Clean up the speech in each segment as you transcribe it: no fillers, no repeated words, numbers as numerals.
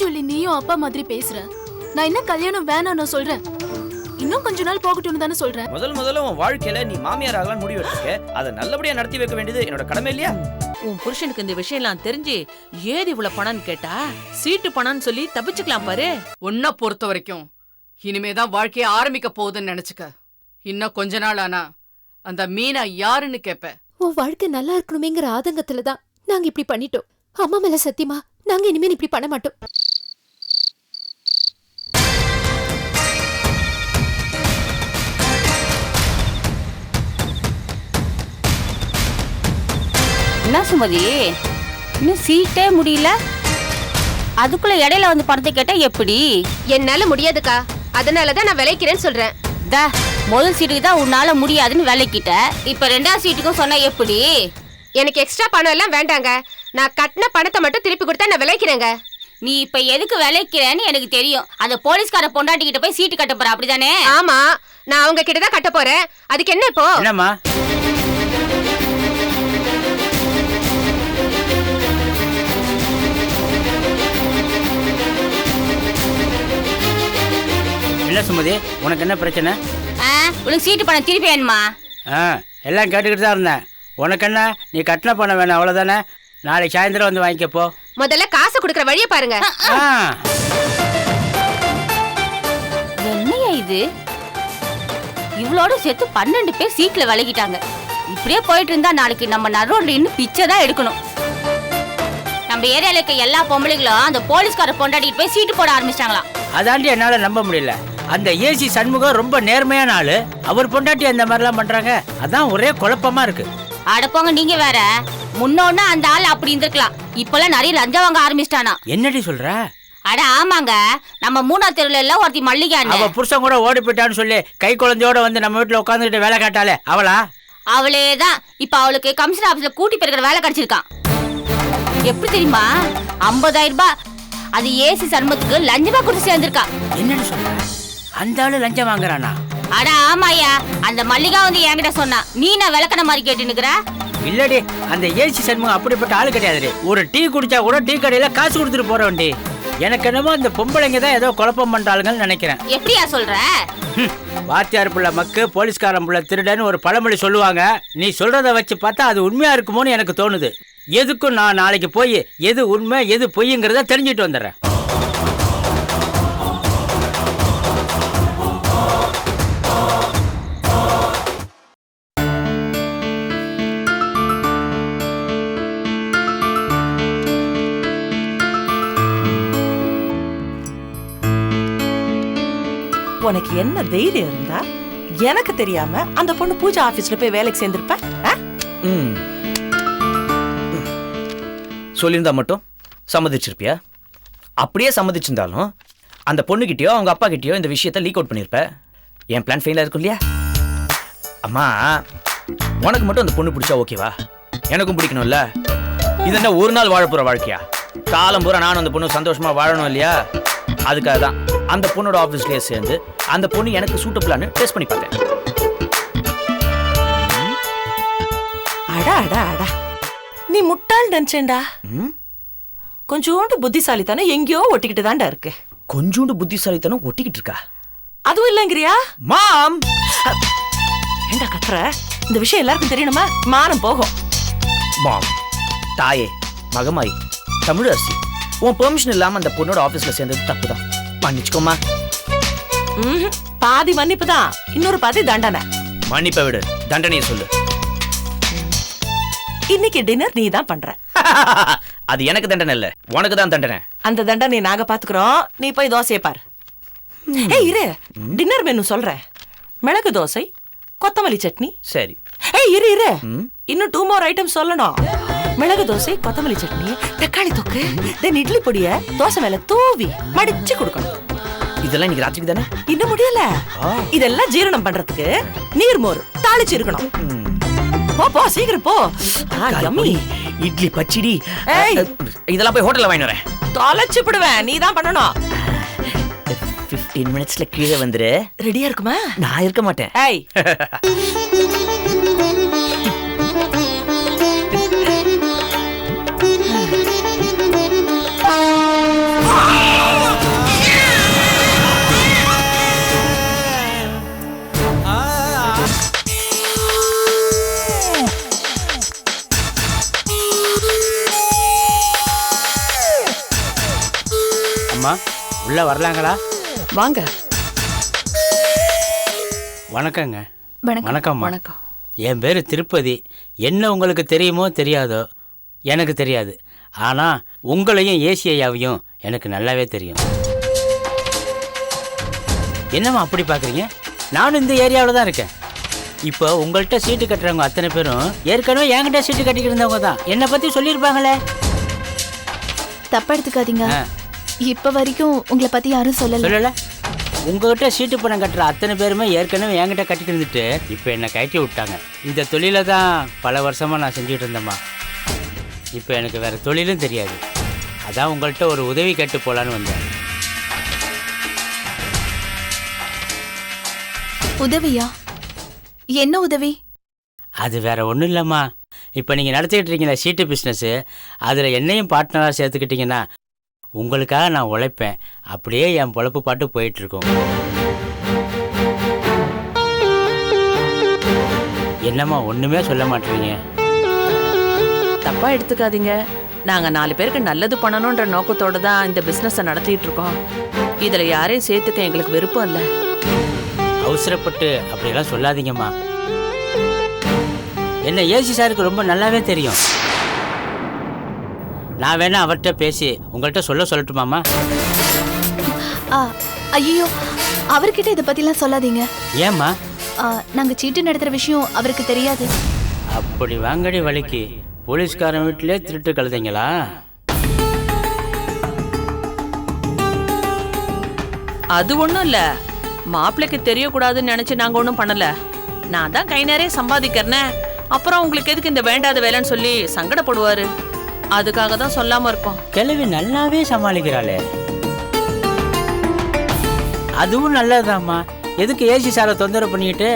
சொல்லி நீயும் அப்பா மாதிரி பேசுற? நான் என்ன கல்யாணம் வேணாம்னு சொல்றேன். இன்னும் கொஞ்ச நாள் போகட்டும்னு தானே சொல்றேன். முதல்ல உன் வாழ்க்கையில நீ மாமியார் ஆகலாம் முடிவு எடுத்துக்க. அதை நல்லபடியா நடத்தி வைக்க வேண்டியது என்னோட கடமை இல்லையா? உன் புருஷனுக்கு இந்த விஷயம் எல்லாம் தெரிஞ்சு ஏது இவ்வளவு பணம்னு கேட்டா சீட்டு பணம்னு சொல்லி தப்பிச்சுக்கலாம் பாரு. உன்னை பொறுத்த வரைக்கும் இனிமேதான் வாழ்க்கைய ஆரம்பிக்க போகுதுன்னு நினைச்சுக்க. இன்னும் கொஞ்ச நாள் ஆனா அந்த மீனா யாருன்னு கேப்ப. உன் வாழ்க்கை நல்லா இருக்கணுமேங்கிற ஆதங்கத்துலதான் நாங்க இப்படி பண்ணிட்டோம். அம்மா மேல சத்தியமா நாங்க இனிமேல் இப்படி பண்ண மாட்டோம். என்ன சுமதி, இன்னும் சீட்டே முடியல, அதுக்குள்ள இடையில வந்து பணத்தை கேட்டா எப்படி? என்னால முடியாதுக்கா, அதனாலதான் நான் விளைக்கிறேன்னு சொல்றேன். முதல் சீட்டுக்கு தான் உன்னால முடியாதுன்னு விலைக்கிட்ட, இப்ப ரெண்டாவது சீட்டுக்கும் சொன்னா எப்படி? எனக்கு எக்ஸ்ட்ரா பணம் எல்லாம் வேண்டாங்க. நான் கட்டின பணத்தை மட்டும் திருப்பி கொடுத்தா நான் விளைக்கிறேங்க. நீ இப்ப எதுக்கு விளைக்கிறேன்னு எனக்கு தெரியும். அந்த போலீஸ்கார பொண்டாட்டி கிட்ட போய் சீட்டு கட்ட போற, அப்படிதானே? ஆமா, நான் அவங்க கிட்டதான் கட்ட போறேன். அதுக்கு என்ன இப்போ? என்னம்மா என்ன சுமதி, உனக்கு என்ன பிரச்சனை? உனக்கு சீட்டு பணம் திருப்பி வேணுமா? எல்லாம் கேட்டுக்கிட்டு தான் இருந்தேன். உனக்கு என்ன, நீ கட்டின பணம் வேணும் அவ்வளோதானே. நாளைக்கு சாயந்தரம் வந்து வாங்கிக்கப்போ. முதல்ல காசு கொடுக்குற வழியை பாருங்க. என்னையா இது, இவ்வளோட சேர்த்து 12 பேர் சீட்ல விலகிட்டாங்க. இப்படியே போயிட்டு இருந்தா நாளைக்கு நம்ம நரோட்ல இன்னும் பிச்சை தான் எடுக்கணும். நம்ம ஏரியால இருக்க எல்லா பொம்பளைகளும் அந்த போலீஸ்கார பொண்டாட்டிட்டு போய் சீட்டு போட ஆரம்பிச்சிட்டாங்களாம். அதாண்டி என்னால நம்ப முடியல. அந்த ஏசி சண்முகம் ரொம்ப நேர்மையான ஆளு, அவர் பொண்டாட்டி அந்த மாதிரிலாம் பண்றாங்க. அதான் ஒரே குழப்பமா இருக்கு. அடப்போங்க, நீங்க வேற. முன்னோன்னா அந்த ஆள் அப்படி இருந்திருக்கலாம், இப்பெல்லாம் நிறைய லஞ்சம் வாங்க ஆரம்பிச்சிட்டானா. என்னடி சொல்ற? அட ஆமாங்க, நம்ம 3ஆவது தெருவுல எல்லாம் ஒருத்தி மல்லிகா, அவ புருஷன் கூட ஓடி போயிட்டான்னு சொல்லி கை குழந்தையோட வந்து நம்ம வீட்டுல உட்காந்துக்கிட்டு வேலை காட்டாலே அவளா? அவளேதான். இப்ப அவளுக்கு கமிஷன் ஆபீஸ்ல கூட்டி பெருக்கிற வேலை கிடைச்சிருக்கான். எப்படி தெரியுமா? 50,000 ரூபாய். அது ஏசி சண்முகத்துக்கு லஞ்சமா கொடுத்து சேர்ந்திருக்கா. என்னன்னு சொல்ற? அந்த ஆளு லஞ்சம் வாங்குறானா? அட ஆமாயா, அந்த மல்லிகா வந்து என்கிட்ட சொன்னா. நீ நான் விளக்கண மாதிரி கேட்டுனுக்குற? இல்லடி, அந்த ஏசி சண்முகம் அப்படிப்பட்ட ஆளு கிடையாது. ஒரு டீ குடிச்சா கூட டீ கடையில காசு கொடுத்துட்டு போறவன்டி. எனக்கு என்னமோ இந்த பொம்பளைங்க தான் ஏதோ குழப்பம் பண்றாளுங்கன்னு நினைக்கிறேன். எப்படியா சொல்ற? வாத்தியார் புள்ள மக்கு, போலீஸ்காரன் புள்ள திருடன்னு ஒரு பழமொழி சொல்லுவாங்க. நீ சொல்றத வச்சு பார்த்தா அது உண்மையா இருக்குமோன்னு எனக்கு தோணுது. எதுக்கும் நான் நாளைக்கு போய் எது உண்மை எது பொய்ங்கிறத தெரிஞ்சுட்டு வந்துடுறேன். உனக்கு என்ன தைரியம் இருந்தா எனக்கு தெரியாம அந்த பொண்ணு பூஜா ஆபீஸ்ல போய் வேலைக்கு சேர்ந்திருப்ப? சொல்லியிருந்தா மட்டும் சம்மதிச்சிருப்பியா? அப்படியே சம்மதிச்சிருந்தாலும் அந்த பொண்ணுகிட்டயோ அவங்க அப்பா கிட்டயோ இந்த விஷயத்த லீக் அவுட் பண்ணியிருப்ப. என் பிளான் ஃபெயிலாக இருக்கும் இல்லையா? அம்மா, உனக்கு மட்டும் அந்த பொண்ணு பிடிச்சா ஓகேவா? எனக்கும் பிடிக்கணும்ல. இது என்ன ஒரு நாள் வாழ போகிற வாழ்க்கையா? காலம் பூரா நானும் அந்த பொண்ணு சந்தோஷமா வாழணும் இல்லையா? அதுக்காக தான் அந்த பொண்ணோட ஆஃபீஸ்லேயே சேர்ந்து அந்த பொண்ணு எனக்கு சூட்டபிளானு டெஸ்ட் பண்ணி பார்த்தேன். அடா அடா அடா, நீ முட்டாள் நினைச்சேன்டா. கொஞ்சோண்டு புத்திசாலித்தனம் எங்கேயோ ஒட்டிக்கிட்டு தான்டா இருக்கு. கொஞ்சோண்டு புத்திசாலித்தனம் ஒட்டிக்கிட்டு இருக்கா? அதுவும் இல்லங்கிறியா? மாம், ஏண்டா கத்துற? இந்த விஷயம் எல்லாருக்கும் தெரியணுமா? மானம் போகும். மாம், தாயே, மகமாயி, தமிழரசி, உன் பெர்மிஷன் இல்லாம அந்த பொண்ணோட ஆபீஸ்ல சேர்ந்தது தப்புதான். மன்னிச்சுக்கோமா. பாதி மன்னிப்பு தான், இன்னொரு பாதி தண்டனை. மன்னிப்பை விடு, தண்டனையை சொல்லு. இன்னைக்கு டின்னர் நீ தான் பண்ற. அது எனக்கு தண்டனை இல்ல, உனக்கு தான் தண்டனை. அந்த தண்டனை நாங்க பாத்துக்கிறோம், நீ போய் தோசையை பார். ஏய் இரு, டின்னர் மெனு சொல்றேன். மிளகு தோசை, கொத்தமல்லி சட்னி. சரி. ஏய் இரு இரு, இன்னும் 2 more ஐட்டம் சொல்லணும். மிளகு தோசை, கொத்தமல்லி சட்னி, தக்காளி தொக்கு, தென் இட்லி பொடிய தோசை மேல தூவி மடிச்சு கொடுக்கணும். இதெல்லாம் இன்னைக்கு ராத்திரிக்கு தானே? இன்னும் முடியல. இதெல்லாம் ஜீரணம் பண்றதுக்கு நீர் மோர் தாளிச்சு இருக்கணும். போ போ சீக்கிரம் போ. இட்லி பச்சடி இதெல்லாம் போய் ஹோட்டல்ல வாங்கி வரேன். தொலைச்சு விடுவேன், நீ தான் பண்ணணும். 15 minutesல கீழே வந்துரு. ரெடியா இருக்குமா? நான் இருக்க மாட்டேன். ஏய் ஏம்மா உள்ள வரலாங்களா? வாங்க. வணக்கங்க. வணக்கம்மா. வணக்கம். என் பேர் திருப்பதி. என்ன உங்களுக்கு தெரியுமோ தெரியாதோ எனக்கு தெரியாது. ஆனால் உங்களையும் ஏசியாவையும் எனக்கு நல்லாவே தெரியும். என்னம்மா அப்படி பார்க்குறீங்க? நானும் இந்த ஏரியாவில் தான் இருக்கேன். இப்போ உங்கள்கிட்ட சீட்டு கட்டுறவங்க அத்தனை பேரும் ஏற்கனவே என்கிட்ட சீட்டு கட்டிக்கிட்டு இருந்தவங்க தான். என்னை பற்றி சொல்லியிருப்பாங்களே. தப்பா எடுத்துக்காதீங்க. இப்ப வரைக்கும் உங்களை பத்தி யாரும் சொல்லலை. உங்ககிட்ட சீட்டு பணம் கட்டுற அத்தனை பேருமே ஏற்கனவே என்கிட்ட கட்டிட்டு இருந்துட்டு இப்போ என்னை கட்டி விட்டாங்க. இந்த தொழிலை தான் பல வருஷமாக நான் செஞ்சுட்டு இருந்தேம்மா. இப்போ எனக்கு வேறு தொழிலும் தெரியாது. அதான் உங்கள்கிட்ட ஒரு உதவி கேட்டு போகலான்னு வந்தேன். உதவியா? என்ன உதவி? அது வேற ஒன்றும் இல்லைம்மா. இப்போ நீங்கள் நடத்திக்கிட்டு இருக்கீங்களா சீட்டு பிஸ்னஸ்ஸு, அதில் என்னையும் பார்ட்னராக சேர்த்துக்கிட்டிங்கன்னா உங்களுக்காக நான் உழைப்பேன். அப்படியே என் பொழப்பு பாட்டு போயிட்டுருக்கோம். என்னம்மா ஒன்றுமே சொல்ல மாட்டேறீங்க? தப்பா எடுத்துக்காதீங்க. நாங்க 4 பேருக்கு நல்லது பண்ணணும்ன்ற நோக்கத்தோட தான் இந்த பிசினஸை நடத்திட்டு இருக்கோம். இதுல யாரையும் சேர்த்துக்க எங்களுக்கு விருப்பம் இல்லை. அவசரப்பட்டு அப்படியெல்லாம் சொல்லாதீங்கம்மா. என்ன ஏசி சாருக்கு ரொம்ப நல்லாவே தெரியும். நான் வேணா அவர்கிட்ட பேசி உங்கள்கிட்ட சொல்லட்டுமாம்மா? ஐயோ, அவர்கிட்ட இதை பத்திலாம் சொல்லாதீங்க. ஏம்மா? நாங்க சீட்டு நடத்துற விஷயம் அவருக்கு தெரியாது. அப்படி வாங்கடி வலிக்கு போலீஸ்காரன் வீட்டிலே திருட்டு கழுதைங்களா? அது ஒண்ணும் இல்ல. மாப்பிள்ளைக்கு தெரியக்கூடாதுன்னு நினைச்சு நாங்க ஒன்றும் பண்ணல. நான் தான் கை நிறைய சம்பாதிக்கிறேன். அப்புறம் உங்களுக்கு எதுக்கு இந்த வேண்டாத வேலைன்னு சொல்லி சங்கடப்படுவாரு. அதுக்காக தான் சொல்லாம இருக்கோம். கிழவி நல்லாவே சமாளிக்கிறாளே. அதுவும் நல்லதுதாம்மா. எதுக்கு ஏசி சாரை தொந்தரவு பண்ணிக்கிட்டு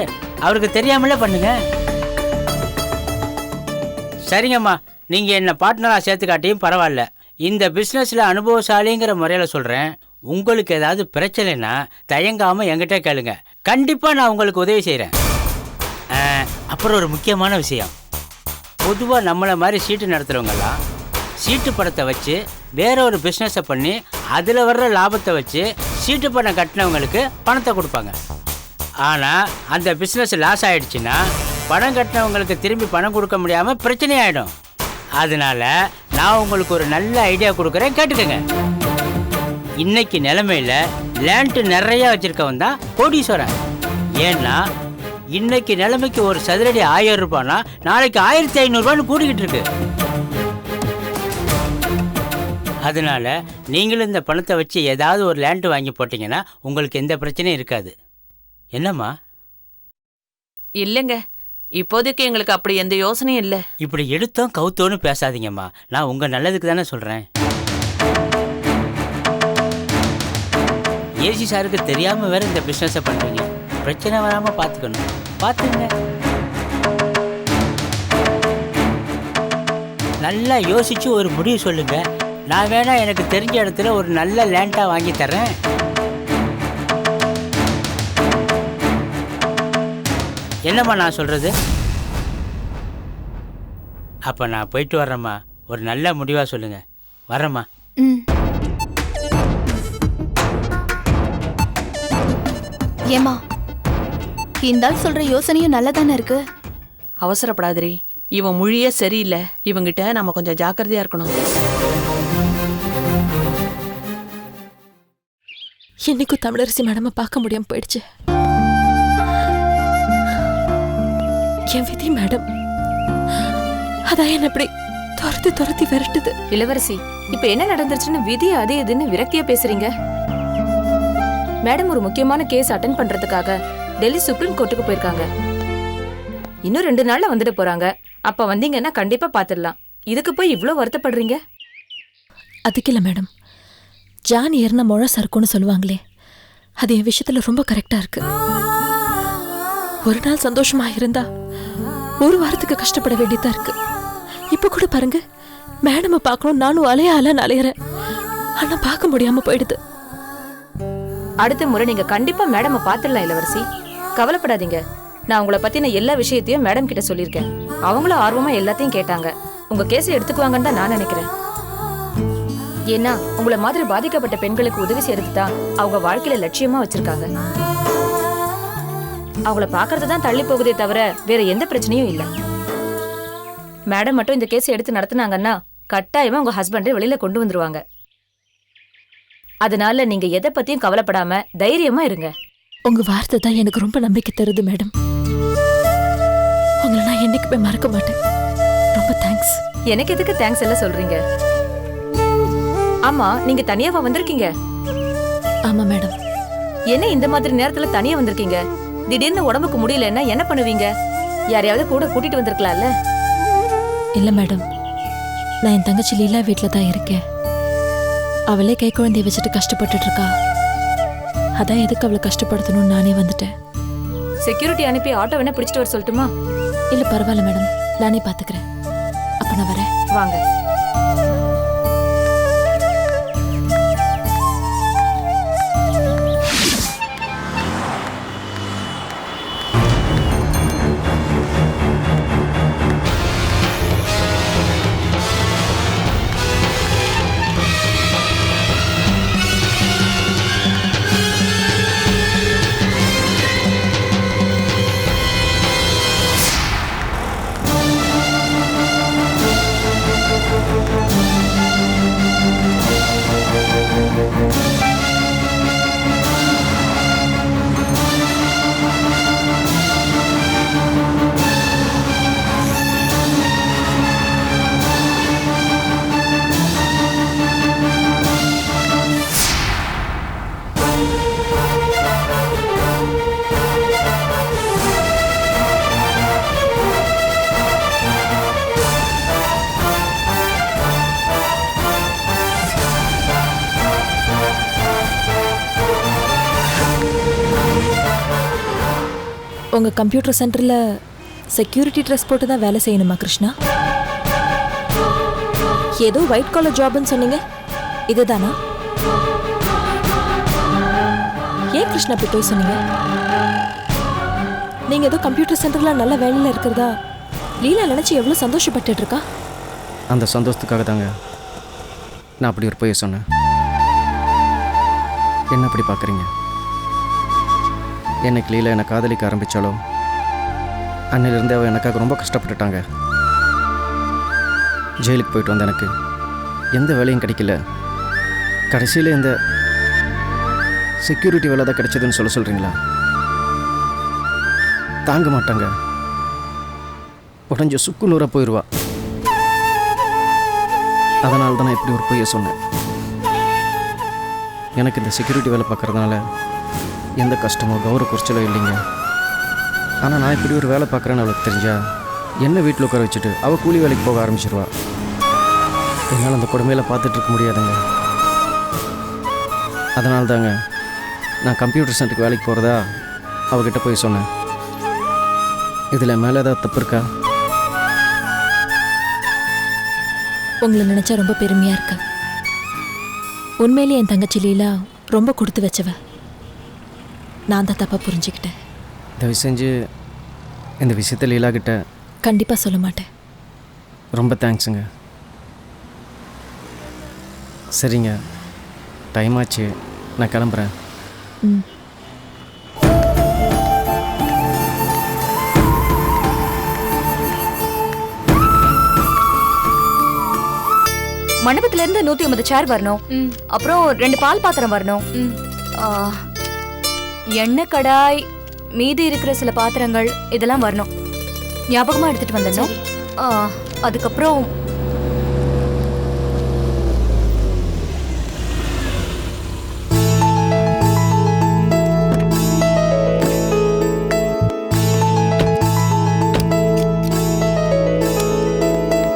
அவருக்கு தெரியாமலே பண்ணுங்க. சரிங்கம்மா, நீங்க என்ன பார்ட்னரா சேர்த்து காட்டியும் பரவாயில்ல. இந்த பிசினஸ்ல அனுபவசாலிங்கிற முறையில சொல்றேன். உங்களுக்கு ஏதாவது பிரச்சனைனா தயங்காம என்கிட்ட கேளுங்க. கண்டிப்பா நான் உங்களுக்கு உதவி செய்யறேன். அப்புறம் ஒரு முக்கியமான விஷயம், பொதுவா நம்மளை மாதிரி சீட்டு நடத்துறவங்கலாம் சீட்டு பணத்தை வச்சு வேற ஒரு பிஸ்னஸை பண்ணி அதில் வர்ற லாபத்தை வச்சு சீட்டு பணம் கட்டினவங்களுக்கு பணத்தை கொடுப்பாங்க. ஆனால் அந்த பிஸ்னஸ் லாஸ் ஆகிடுச்சுன்னா பணம் கட்டினவங்களுக்கு திரும்பி பணம் கொடுக்க முடியாமல் பிரச்சனை ஆகிடும். அதனால நான் உங்களுக்கு ஒரு நல்ல ஐடியா கொடுக்குறேன், கேட்டுக்கங்க. இன்னைக்கு நிலைமையில லேண்ட் நிறைய வச்சிருக்கவன் தான் கோடீஸ்வரன். ஏன்னா இன்னைக்கு நிலைமைக்கு ஒரு சதுரடி 1000 ரூபாய்னா நாளைக்கு 1500 ரூபான்னு கூடிக்கிட்டு இருக்கு. அதனால நீங்களும் இந்த பணத்தை வச்சு ஏதாவது ஒரு லேண்ட் வாங்கி போட்டீங்கன்னா உங்களுக்கு எந்த பிரச்சனையும் இருக்காது. என்னம்மா? இல்லைங்க, இப்போதைக்கு எங்களுக்கு அப்படி எந்த யோசனையும் இல்லை. இப்படி எடுத்தோம் கவுத்தோன்னு பேசாதீங்கம்மா. நான் உங்க நல்லதுக்கு தானே சொல்றேன். ஏசி சாருக்கு தெரியாம வேற இந்த பிசினஸை பண்றீங்க. பிரச்சனை வராம பாத்துக்கணும். பாத்துங்க. நல்லா யோசிச்சு ஒரு முடிவு சொல்லுங்க. நான் வேணா எனக்கு தெரிஞ்ச இடத்துல ஒரு நல்ல லேண்டா வாங்கி தரேன். என்னம்மா நான் சொல்றது? அப்ப நான் போயிட்டு வர்றேம்மா. ஒரு நல்ல முடிவா சொல்லுங்க. வர்றேம்மா. ஏமா, இந்த ஆள் சொல்ற யோசனையும் நல்லதானே இருக்கு. அவசரப்படாதீ. இவன் மொழியே சரியில்லை. இவங்கிட்ட நம்ம கொஞ்சம் ஜாக்கிரதையா இருக்கணும். என்னைக்கும் தமிழரசி மேடமை பார்க்க முடியாம போயிடுச்சு. என் விதி மேடம். அதான் என்ன இப்படி துரத்தி விரட்டுது. இளவரசி, இப்ப என்ன நடந்துருச்சுன்னு விதி அதே இதுன்னு விரக்தியா பேசுறீங்க. மேடம் ஒரு முக்கியமான கேஸ் அட்டென்ட் பண்றதுக்காக டெல்லி சுப்ரீம் கோர்ட்டுக்கு போயிருக்காங்க. இன்னும் 2 நாள்ல வந்துட்டு போறாங்க. அப்ப வந்தீங்கன்னா கண்டிப்பா பாத்துடலாம். இதுக்கு போய் இவ்ளோ வருத்தப்படுறீங்க? அதுக்கு இல்ல மேடம், ஜான் ஏறின முழ சறுக்குன்னு சொல்லுவாங்களே, அது என் விஷயத்துல ரொம்ப கரெக்டா இருக்கு. ஒரு நாள் சந்தோஷமா இருந்தா 1 வாரத்துக்கு கஷ்டப்பட வேண்டியதா இருக்கு. இப்ப கூட பாருங்க, மேடமை பார்க்கணும் நானும் அலையாலன்னு அலையறேன். ஆனா பார்க்க முடியாம போயிடுது. அடுத்த முறை நீங்க கண்டிப்பா மேடமை பாத்துடலாம் இளவரசி. கவலைப்படாதீங்க. நான் உங்களை பத்தின எல்லா விஷயத்தையும் மேடம் கிட்ட சொல்லியிருக்கேன். அவங்களும் ஆர்வமா எல்லாத்தையும் கேட்டாங்க. உங்க கேஸை எடுத்துக்குவாங்கன்னு தான் நான் நினைக்கிறேன். ஏன்னா உங்களை மாதிரி பாதிக்கப்பட்ட பெண்களுக்கு உதவி செய்யறது தான் அவங்க வாழ்க்கையில லட்சியமா வச்சிருக்காங்க. அவங்கள பாக்குறது தான் தள்ளி போகுதே தவிர வேற எந்த பிரச்சனையும் இல்ல. மேடம் மட்டும் இந்த கேஸ் எடுத்து நடத்துனாங்கன்னா கட்டாயமா உங்க ஹஸ்பண்டை வெளியில கொண்டு வந்துருவாங்க. அதனால நீங்க எதை பத்தியும் கவலைப்படாம தைரியமா இருங்க. உங்க வார்த்தை தான் எனக்கு ரொம்ப நம்பிக்கை தருது மேடம். உங்களை நான் என்னைக்குமே மறக்க மாட்டேன். ரொம்ப தேங்க்ஸ். எனக்கு எதுக்கு தேங்க்ஸ் எல்லாம் சொல்றீங்க? ஆமா, நீங்க தனியாவா வந்திருக்கீங்க? ஆமா மேடம். என்ன இந்த மாதிரி நேரத்துல தனியா வந்திருக்கீங்க? திடீர்னு உடம்புக்கு முடியலன்னா என்ன பண்ணுவீங்க? யாரையாவது கூட கூட்டிட்டு வந்திருக்கலாம்ல? இல்ல மேடம், நான் என் தங்கச்சி லீலா வீட்டில் தான் இருக்கேன். அவளே கை குழந்தைய வச்சுட்டு கஷ்டப்பட்டுட்டு இருக்கா. அதான் எதுக்கு அவளை கஷ்டப்படுத்தணும்னு நானே வந்துட்டேன். செக்யூரிட்டி அனுப்பி ஆட்டோ வேணா பிடிச்சிட்டு வர சொல்லட்டுமா? இல்ல பரவாயில்ல மேடம், நானே பாத்துக்கிறேன். அப்ப நான் வரேன். வாங்க. உங்க கம்ப்யூட்டர் சென்டர்ல செக்யூரிட்டி ட்ரெஸ் போட்டு தான் வேலை செய்யணுமா கிருஷ்ணா? ஏதோ ஒயிட் காலர் ஜாப்னு சொன்னீங்க, இதுதானா? ஏன் கிருஷ்ணா அப்படி போய் சொன்னீங்க? நீங்க ஏதோ கம்ப்யூட்டர் சென்டர்ல நல்ல வேலையில இருக்கிறதா லீலா நினைச்சு எவ்வளவு சந்தோஷப்பட்டுட்டு இருக்கா. அந்த சந்தோஷத்துக்காக தாங்க நான் அப்படி ஒரு போய் சொன்னேன். என்ன அப்படி பார்க்குறீங்க? என்னைக்கு லீலா என்னை காதலிக்க ஆரம்பித்தாலோ அன்னிலிருந்து அவள் எனக்காக ரொம்ப கஷ்டப்பட்டுட்டாங்க. ஜெயிலுக்கு போயிட்டு வந்த எனக்கு எந்த வேலையும் கிடைக்கல. கடைசியில் இந்த செக்யூரிட்டி வேலை தான் கிடைச்சதுன்னு சொல்கிறீங்களா? தாங்க மாட்டாங்க, உடஞ்ச சுக்கு நூறாக போயிடுவா. அதனால தான் நான் இப்படி ஒரு பொய்யை சொன்னேன். எனக்கு இந்த செக்யூரிட்டி வேலை பார்க்குறதுனால எந்த கஷ்டமோ கௌரவ குறைச்சலோ இல்லைங்க. ஆனால் நான் இப்படி ஒரு வேலை பார்க்குறேன்னு அவளுக்கு தெரிஞ்சா என்ன வீட்டில் உட்கார வச்சுட்டு அவள் கூலி வேலைக்கு போக ஆரம்பிச்சிருவா. என்னால் அந்த கொடுமையில் பார்த்துட்டு இருக்க முடியாதுங்க. அதனால தாங்க நான் கம்ப்யூட்டர் சென்டருக்கு வேலைக்கு போகிறதா அவகிட்ட போய் சொன்னேன். இதில் மேலே ஏதாவது தப்பு இருக்கா? உங்களை நினைச்சா ரொம்ப பெருமையா இருக்கு. உண்மையிலேயே என் தங்கச்சி லீலா ரொம்ப கொடுத்து வச்சவ. நான் தான் தப்பா புரிஞ்சுக்கிட்டேன். தயவு செஞ்சு இந்த விஷயத்தை லீலா கிட்ட கண்டிப்பா சொல்ல மாட்டேன். ரொம்ப தேங்க்ஸுங்க. சரிங்க, டைம் ஆச்சு, நான் கிளம்புறேன். ம். மண்டபத்துல இருந்து 150 சேர் வரணும். அப்புறம் 2 பால் பாத்திரம் வரணும். எண்ணெய் கடாய், மீதி இருக்கிற சில பாத்திரங்கள் இதெல்லாம் வரணும். ஞாபகமா எடுத்துட்டு வந்துடணும். அதுக்கப்புறம்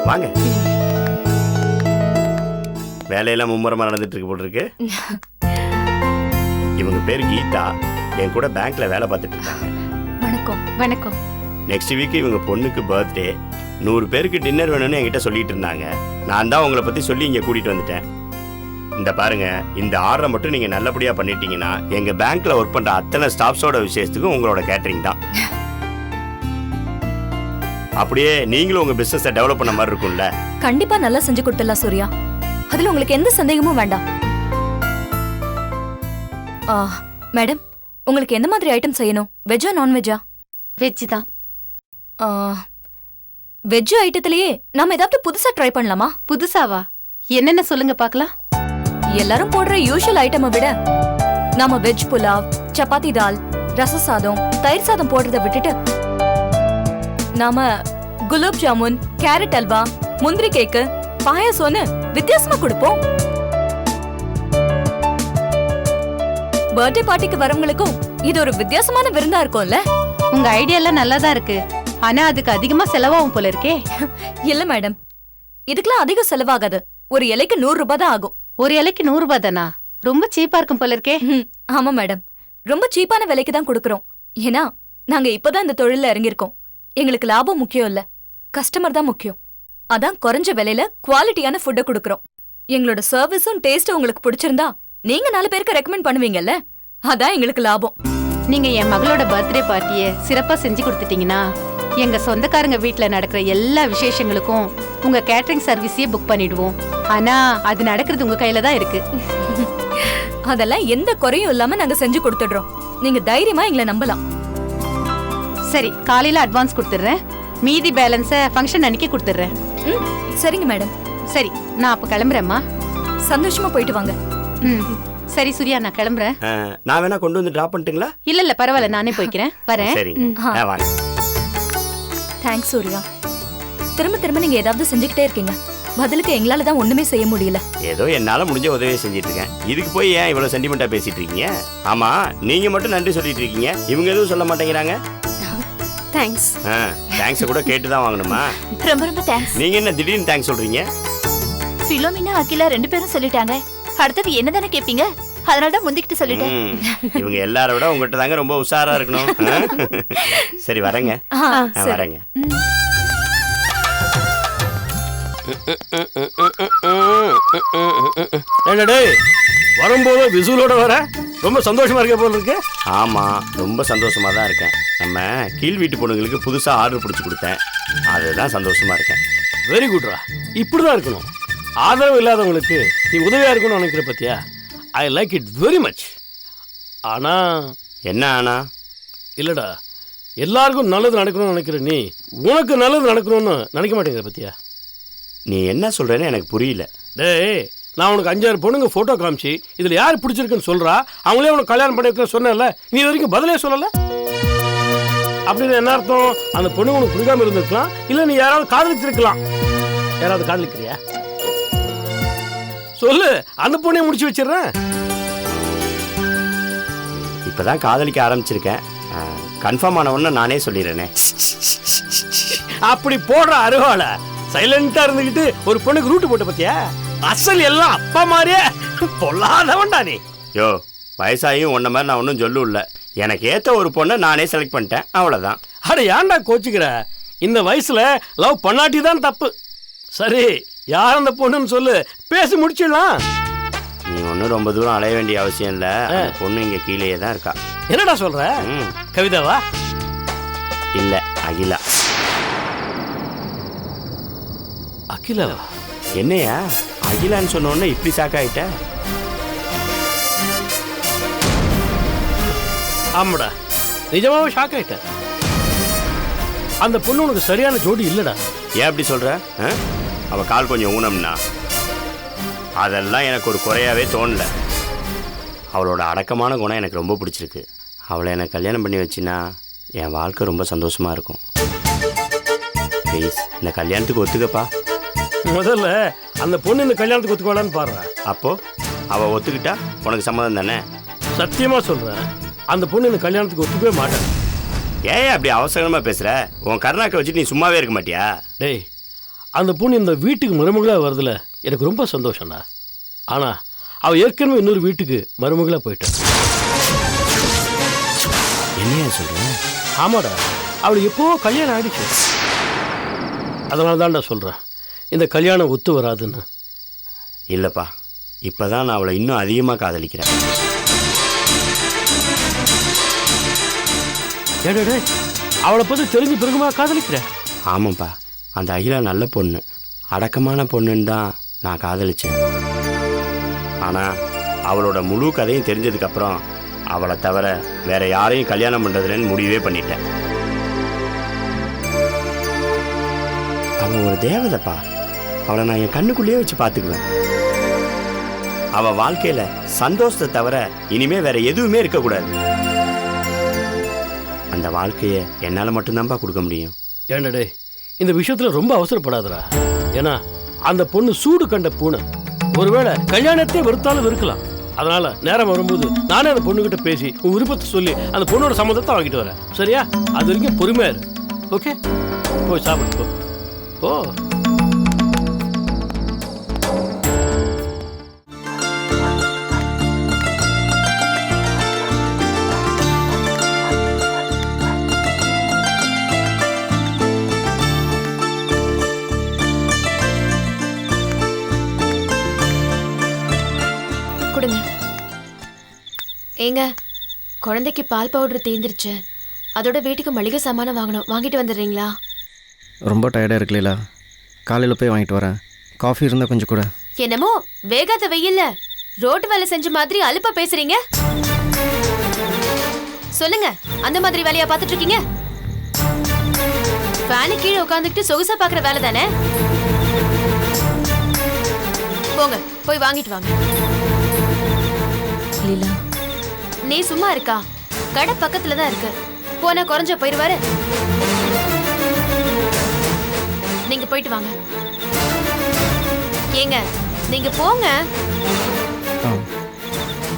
வாங்க. வேலையெல்லாம் மும்முரமா நடந்துட்டு இருக்கு போட்டிருக்கு. இவங்க பேர் கீதா, என் கூட பேங்க்ல வேலை பார்த்துட்டு இருக்காங்க. வணக்கம். வணக்கம். நெக்ஸ்ட் வீக் இவங்க பொண்ணுக்கு பர்த்டே. 100 பேருக்கு டின்னர் வேணும்னு என்கிட்ட சொல்லிட்டு இருந்தாங்க. நான் தான் உங்களை பத்தி சொல்லி இங்க கூட்டிட்டு வந்துட்டேன். இந்த பாருங்க, இந்த ஆர்டரை மட்டும் நீங்க நல்லபடியா பண்ணிட்டீங்கன்னா எங்க பேங்க்ல ஒர்க் பண்ற அத்தனை ஸ்டாஃப்ஸோட விசேஷத்துக்கும் உங்களோட கேட்டரிங் தான். அப்படியே நீங்களும் உங்க பிசினஸை டெவலப் பண்ண மாதிரி இருக்கும்ல. கண்டிப்பா நல்லா செஞ்சு கொடுத்துடலாம் சூர்யா. அதுல உங்களுக்கு எந்த சந்தேகமும் வேண்டாம். மேடம், உங்களுக்கு எந்த மாதிரி ஐட்டம் செய்யணும்? வெஜ்ஜா நான்வெஜ்ஜா? வெஜ் தான். வெஜ் ஐட்டத்திலேயே நாம ஏதாவது புதுசா ட்ரை பண்ணலாமா? புதுசாவா? என்னென்ன சொல்லுங்க பார்க்கலாம். எல்லாரும் போடுற யூஷுவல் ஐட்டமை விட நாம வெஜ் புலாவ், சப்பாத்தி தால், ரச சாதம், தயிர் சாதம் போடுறத விட்டுட்டு நாம குலாப் ஜாமுன், கேரட் அல்வா, முந்திரி கேக்கு, பாயாசம்னு வித்தியாசமா கொடுப்போம். பர்த்டே பார்ட்டிக்கு வரவங்களுக்கும் இது ஒரு வித்தியாசமான விருந்தா இருக்கும்ல. உங்க ஐடியா எல்லாம் நல்லா தான் இருக்கு. ஆனா அதுக்கு அதிகமா செலவாகும் போல இருக்கே. இல்ல மேடம், இதுக்கெல்லாம் அதிகம் செலவாகாது. ஒரு இலைக்கு 100 ரூபாய் தான் ஆகும். ஒரு இலைக்கு 100 ரூபாய் தானா? ரொம்ப சீப்பா இருக்கும் போல இருக்கே. ஆமா மேடம், ரொம்ப சீப்பான விலைக்கு தான் கொடுக்கறோம். ஏன்னா நாங்க இப்பதான் இந்த தொழில இறங்கியிருக்கோம். எங்களுக்கு லாபம் முக்கியம் இல்ல, கஸ்டமர் தான் முக்கியம். அதான் குறைஞ்ச விலையில குவாலிட்டியான ஃபுட்டை கொடுக்கறோம். எங்களோட சர்வீஸும் டேஸ்டும் உங்களுக்கு பிடிச்சிருந்தா நீங்க 4 பேருக்கு ரெக்கமெண்ட் பண்ணுவீங்கல்ல, அதான் எங்களுக்கு லாபம். நீங்க என் மகளோட பர்த்டே பார்ட்டிய சிறப்பா செஞ்சு கொடுத்துட்டீங்கன்னா எங்க சொந்தக்காரங்க வீட்ல நடக்கிற எல்லா விசேஷங்களுக்கும் உங்க கேட்டரிங் சர்வீஸையே புக் பண்ணிடுவோம். ஆனா அது நடக்கிறது உங்க கையில தான் இருக்கு. அதெல்லாம் எந்த குறையும் இல்லாம நாங்க செஞ்சு கொடுத்துடுறோம். நீங்க தைரியமா எங்களை நம்பலாம். சரி, காலையில அட்வான்ஸ் கொடுத்துடுறேன். மீதி பேலன்ஸ ஃபங்க்ஷன் அன்னைக்கு கொடுத்துடுறேன். சரிங்க மேடம். சரி, நான் அப்ப கிளம்புறேம்மா. சந்தோஷமா போயிட்டு வாங்க. சரி சூர்யா, நான் கிளம்புறேன். நான் வேணா கொண்டு வந்து டிராப் பண்ணிட்டுங்களா? இல்ல பரவாயில்ல, நானே போய்க்கிறேன். வரேன். சரி, வாங்க. தேங்க்ஸ் சூர்யா. திரும்ப திரும்ப நீங்க ஏதாவது செஞ்சுக்கிட்டே இருக்கீங்க. பதிலுக்கு எங்களால தான் ஒண்ணுமே செய்ய முடியல. ஏதோ என்னால முடிஞ்ச உதவியை செஞ்சிட்டு இருக்கேன். இதுக்கு போய் ஏன் இவ்வளவு சென்டிமெண்டா பேசிட்டு இருக்கீங்க? ஆமா, நீங்க மட்டும் நன்றி சொல்லிட்டு இருக்கீங்க, இவங்க எதுவும் சொல்ல மாட்டேங்கிறாங்க. தேங்க்ஸ். தேங்க்ஸ் கூட கேட்டு தான் வாங்கணுமா? ரொம்ப ரொம்ப தேங்க்ஸ். நீங்க என்ன திடீர்னு தேங்க்ஸ் சொல்றீங்க? பிலோமினா, அகிலா 2 பேரும் சொல்லிட்டாங்க. அடுத்தது என்ன தானே கேப்பீங்க, அதனால தான் முந்திக்கிட்டு சொல்லிட்டேன். இவங்க எல்லாரை விட உங்ககிட்ட தாங்க ரொம்ப உஷாரா இருக்கணும். சரி, வரேங்க. வரேங்க. வரும்போது விசுலோட வர ரொம்ப சந்தோஷமா இருக்க போல இருக்கு. ஆமா, ரொம்ப சந்தோஷமா தான் இருக்கேன். நம்ம கீழ் வீட்டு பொண்ணுங்களுக்கு புதுசா ஆர்டர் பிடிச்சி கொடுத்தேன், அதுதான் சந்தோஷமா இருக்கேன். வெரி குட்ரா, இப்படிதான் இருக்கணும். ஆதரவு இல்லாதவங்களுக்கு நீ உதவியா இருக்கணும்னு நினைக்கிற பத்தியா? I like it very much. ஆனா என்ன ஆனா? இல்லடா, எல்லாருக்கும் நல்லது நடக்கணும்னு நினைக்கிற நீ உனக்கு நல்லது நடக்கணும்னு நினைக்க மாட்டேங்கிற பத்தியா? நீ என்ன சொல்றேன்னு எனக்கு புரியல. டேய், நான் உனக்கு 5-6 பொண்ணுங்க போட்டோ காமிச்சு இதுல யார் பிடிச்சிருக்குன்னு சொல்றா, அவங்களே உனக்கு கல்யாணம் பண்ணி வைக்க சொன்னேன்ல, நீ இது வரைக்கும் பதிலே சொல்லல. அப்படின்னு என்ன அர்த்தம்? அந்த பொண்ணு உனக்கு பிடிக்காம இருந்திருக்கலாம், இல்ல நீ யாராவது காதலிச்சிருக்கலாம். யாராவது காதலிக்கிறியா? சொல்லு, அந்த பொண்ணையும் முடிச்சு வச்சிடறேன். இப்பதான் காதலிக்க ஆரம்பிச்சிருக்கேன், கன்ஃபார்ம் ஆன உடனே நானே சொல்லிடுறேனே. அப்படி போடுற அருவாள சைலண்டா இருந்துகிட்டு ஒரு பொண்ணுக்கு ரூட்டு போட்ட பத்தியா? அசல் எல்லாம் அப்பா மாதிரியே பொல்லாதவன்டா நீ. யோ, வயசாயும் உன்ன மாதிரி நான் ஒன்றும் சொல்லுல. எனக்கு ஏற்ற ஒரு பொண்ணை நானே செலக்ட் பண்ணிட்டேன், அவ்வளோதான். அட ஏன்டா கோச்சுக்கிற? இந்த வயசுல லவ் பண்ணாட்டி தான் தப்பு. சரி, யார் அந்த பொண்ணுன்னு சொல்லு, பேசி முடிச்சிடலாம். நீ ஒன்றும் ரொம்ப தூரம் அலைய வேண்டிய அவசியம் இல்லை, பொண்ணு இங்கே கீழே தான் இருக்கா. என்னடா சொல்ற? கவிதாவா? இல்லை, அகிலா. அகிலாவா? என்னையா அகிலான்னு சொன்ன உடனே இப்படி சாக்காயிட்ட? ஆமாடா, நிஜமாவே ஷாக் ஆயிட்ட. அந்த பொண்ணு உனக்கு சரியான ஜோடி இல்லடா. ஏன் அப்படி சொல்ற? அவ கால் கொஞ்சம் ஊனம்னா அதெல்லாம் எனக்கு ஒரு குறையாவே தோணல. அவளோட அடக்கமான குணம் எனக்கு ரொம்ப பிடிச்சிருக்கு. அவளை எனக்கு கல்யாணம் பண்ணி வச்சினா என் வாழ்க்கை ரொம்ப சந்தோஷமா இருக்கும். ப்ளீஸ், இந்த கல்யாணத்துக்கு ஒத்துக்கப்பா. முதல்ல அந்த பொண்ணு இந்த கல்யாணத்துக்கு ஒத்துக்கலான்னு பாருங்க. அப்போ அவ ஒத்துக்கிட்டா உனக்கு சம்மதம் தானே? சத்தியமா சொல்றேன், அந்த பொண்ணு இந்த கல்யாணத்துக்கு ஒத்துக்கவே மாட்டேன். ஏன் அப்படி அவசரமா பேசுற? உன் கருணாக்கை வச்சுட்டு நீ சும்மாவே இருக்க மாட்டியா? டேய், அந்த பொண்ணு இந்த வீட்டுக்கு மருமகளா வருதுல எனக்கு ரொம்ப சந்தோஷம்டா. ஆனா அவ ஏற்கனவே இன்னொரு வீட்டுக்கு மருமகளா போயிட்டான். என்னையா சொல்ற? ஆமாடா, அவளுக்கு எப்போ கல்யாணம் ஆயிடுச்சு. அதனால தான்டா சொல்றேன், இந்த கல்யாணம் ஒத்து வராதுன்னு. இல்லப்பா, இப்பதான் நான் அவளை இன்னும் அதிகமா காதலிக்கிறேன். அவளை பத்தி தெரிஞ்சு பிறகுமா காதலிக்கிறேன்? ஆமாப்பா, அந்த அகிலா நல்ல பொண்ணு, அடக்கமான பொண்ணுன்னு தான் நான் காதலிச்சேன். ஆனால் அவளோட முழு கதையும் தெரிஞ்சதுக்கப்புறம் அவளை தவிர வேற யாரையும் கல்யாணம் பண்ணுறதுலன்னு முடிவே பண்ணிட்டேன். அவள் ஒரு தேவதைப்பா. அவளை நான் என் கண்ணுக்குள்ளேயே வச்சு பார்த்துக்குவேன். அவள் வாழ்க்கையில் சந்தோஷத்தை தவிர இனிமே வேற எதுவுமே இருக்கக்கூடாது. அந்த வாழ்க்கையை என்னால் மட்டும்தான்ப்பா கொடுக்க முடியும். ஏண்டடே, இந்த விஷயத்துல ரொம்ப அவசரப்படாதடா. ஏன்னா அந்த பொண்ணு சூடு கண்ட பூனை. ஒருவேளை கல்யாணத்தை வெறுத்தாலும் இருக்கலாம். அதனால நேரம் வரும்போது நானே அந்த பொண்ணுகிட்ட பேசி உன் விருப்பத்தை சொல்லி அந்த பொண்ணோட சம்மதத்தை வாங்கிட்டு வரேன். சரியா? அது வரைக்கும் பொறுமையா இரு. ஓகே, போய் சாப்பிடு. போ. கொடுங்க. ஏங்க, குழந்தைக்கு பால் பவுடர் தீந்துருச்சு. அதோட வீட்டுக்கு மளிகை சாமானம் வாங்கணும். வாங்கிட்டு வந்துடுறீங்களா? ரொம்ப டயர்டாக இருக்குல்ல, காலையில் போய் வாங்கிட்டு வரேன். காஃபி இருந்தால் கொஞ்சம் கூட. என்னமோ வேகாத வெயில்ல ரோட்டு வேலை செஞ்ச மாதிரி அலுப்பா பேசுறீங்க. சொல்லுங்க, அந்த மாதிரி வேலையா பார்த்துட்டு இருக்கீங்க? ஃபேனு கீழே உட்காந்துக்கிட்டு சொகுசா பாக்குற வேலை தானே? போங்க, போய் வாங்கிட்டு வாங்க. லீலா, நீ சும்மா இருக்கா? கடை பக்கத்துல தான் இருக்கு. போனா குறைஞ்ச போயிருவாரு. நீங்க போயிட்டு வாங்க. ஏங்க, நீங்க போங்க.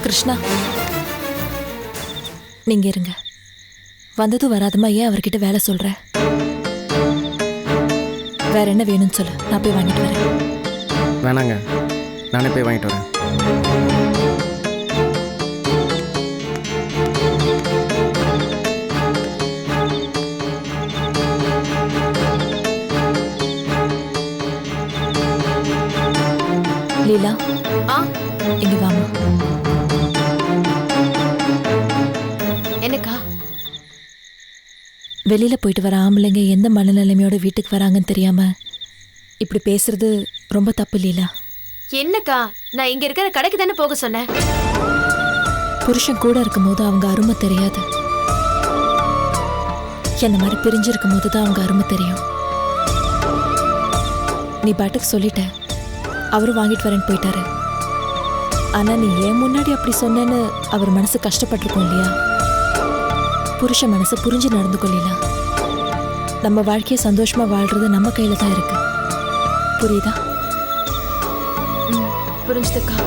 கிருஷ்ணா, நீங்க இருங்க. வந்ததும் வராதமா ஏன் அவர்கிட்ட வேலை சொல்ற? வேற என்ன வேணும்னு சொல்லு, நான் போய் வாங்கிட்டு வரேன். வேணாங்க, நானே போய் வாங்கிட்டு வரேன். லீலா, இங்க வாமா. என்னக்கா? வெளியில போயிட்டு வர ஆம்பளைங்க எந்த மனநிலைமையோட வீட்டுக்கு வராங்கன்னு தெரியாம இப்படி பேசுறது ரொம்ப தப்பு லீலா. என்னக்கா, நான் இங்க இருக்கிற கடைக்கு தானே போக சொன்னேன். புருஷன் கூட இருக்கும் போது அவங்க அருமை தெரியாது. என்ன மாதிரி பிரிஞ்சிருக்கும் போது தான் அவங்க அருமை தெரியும். நீ பாட்டுக்கு சொல்லிட்ட, அவரும் வாங்கிட்டு வரேன்னு போயிட்டாரு. ஆனா நீ ஏன் முன்னாடி அப்படி சொன்னேன்னு அவர் மனசு கஷ்டப்பட்டிருக்கோம் இல்லையா? புருஷ மனசு புரிஞ்சு நடந்து கொள்ளலாம். நம்ம வாழ்க்கையை சந்தோஷமா வாழ்றது நம்ம கையில தான் இருக்கு. புரியுதா? புரிஞ்சுதுக்கா.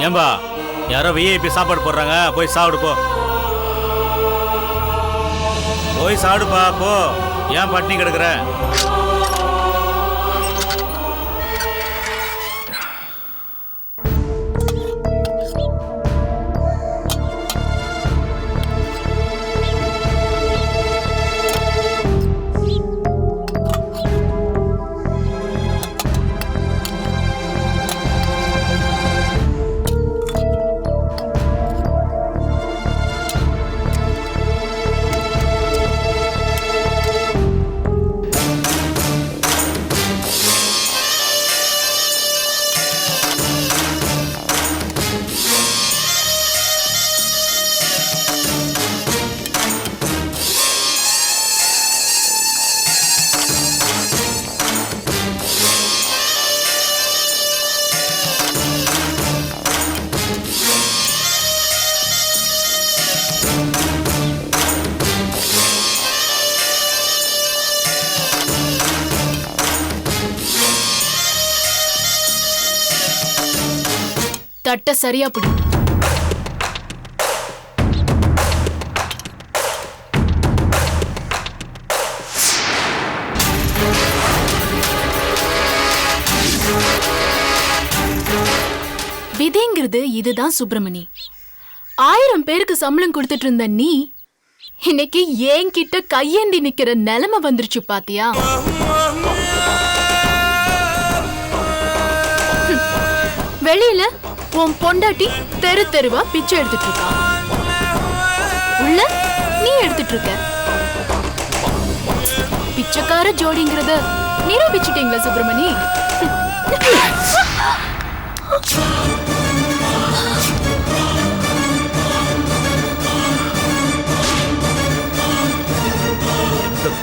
ஏம்பா, யாரோ விஐபி சாப்பாடு போடுறாங்க, போய் சாப்பிடு போ. போய் சாப்பிடுப்பா போ. ஏன் பட்டினி கிடக்குற? தட்ட சரியா பிடி. விதிங்கிறது இதுதான் சுப்பிரமணி. 1000 பேருக்கு சம்பளம் கொடுத்துட்டு இருந்த நீ இன்னைக்கு என்கிட்ட கையேந்தி நிக்கிற நிலைமை வந்துருச்சு பாத்தியா? வெளியில உன் பொண்டாட்டி தெரு தெருவா பிச்சை எடுத்துட்டு இருக்கா, உள்ள நீ எடுத்துட்டு இருக்க. பிச்சைக்கார ஜோடிங்கிறத நிரூபிச்சிட்டீங்களா சுப்பிரமணி?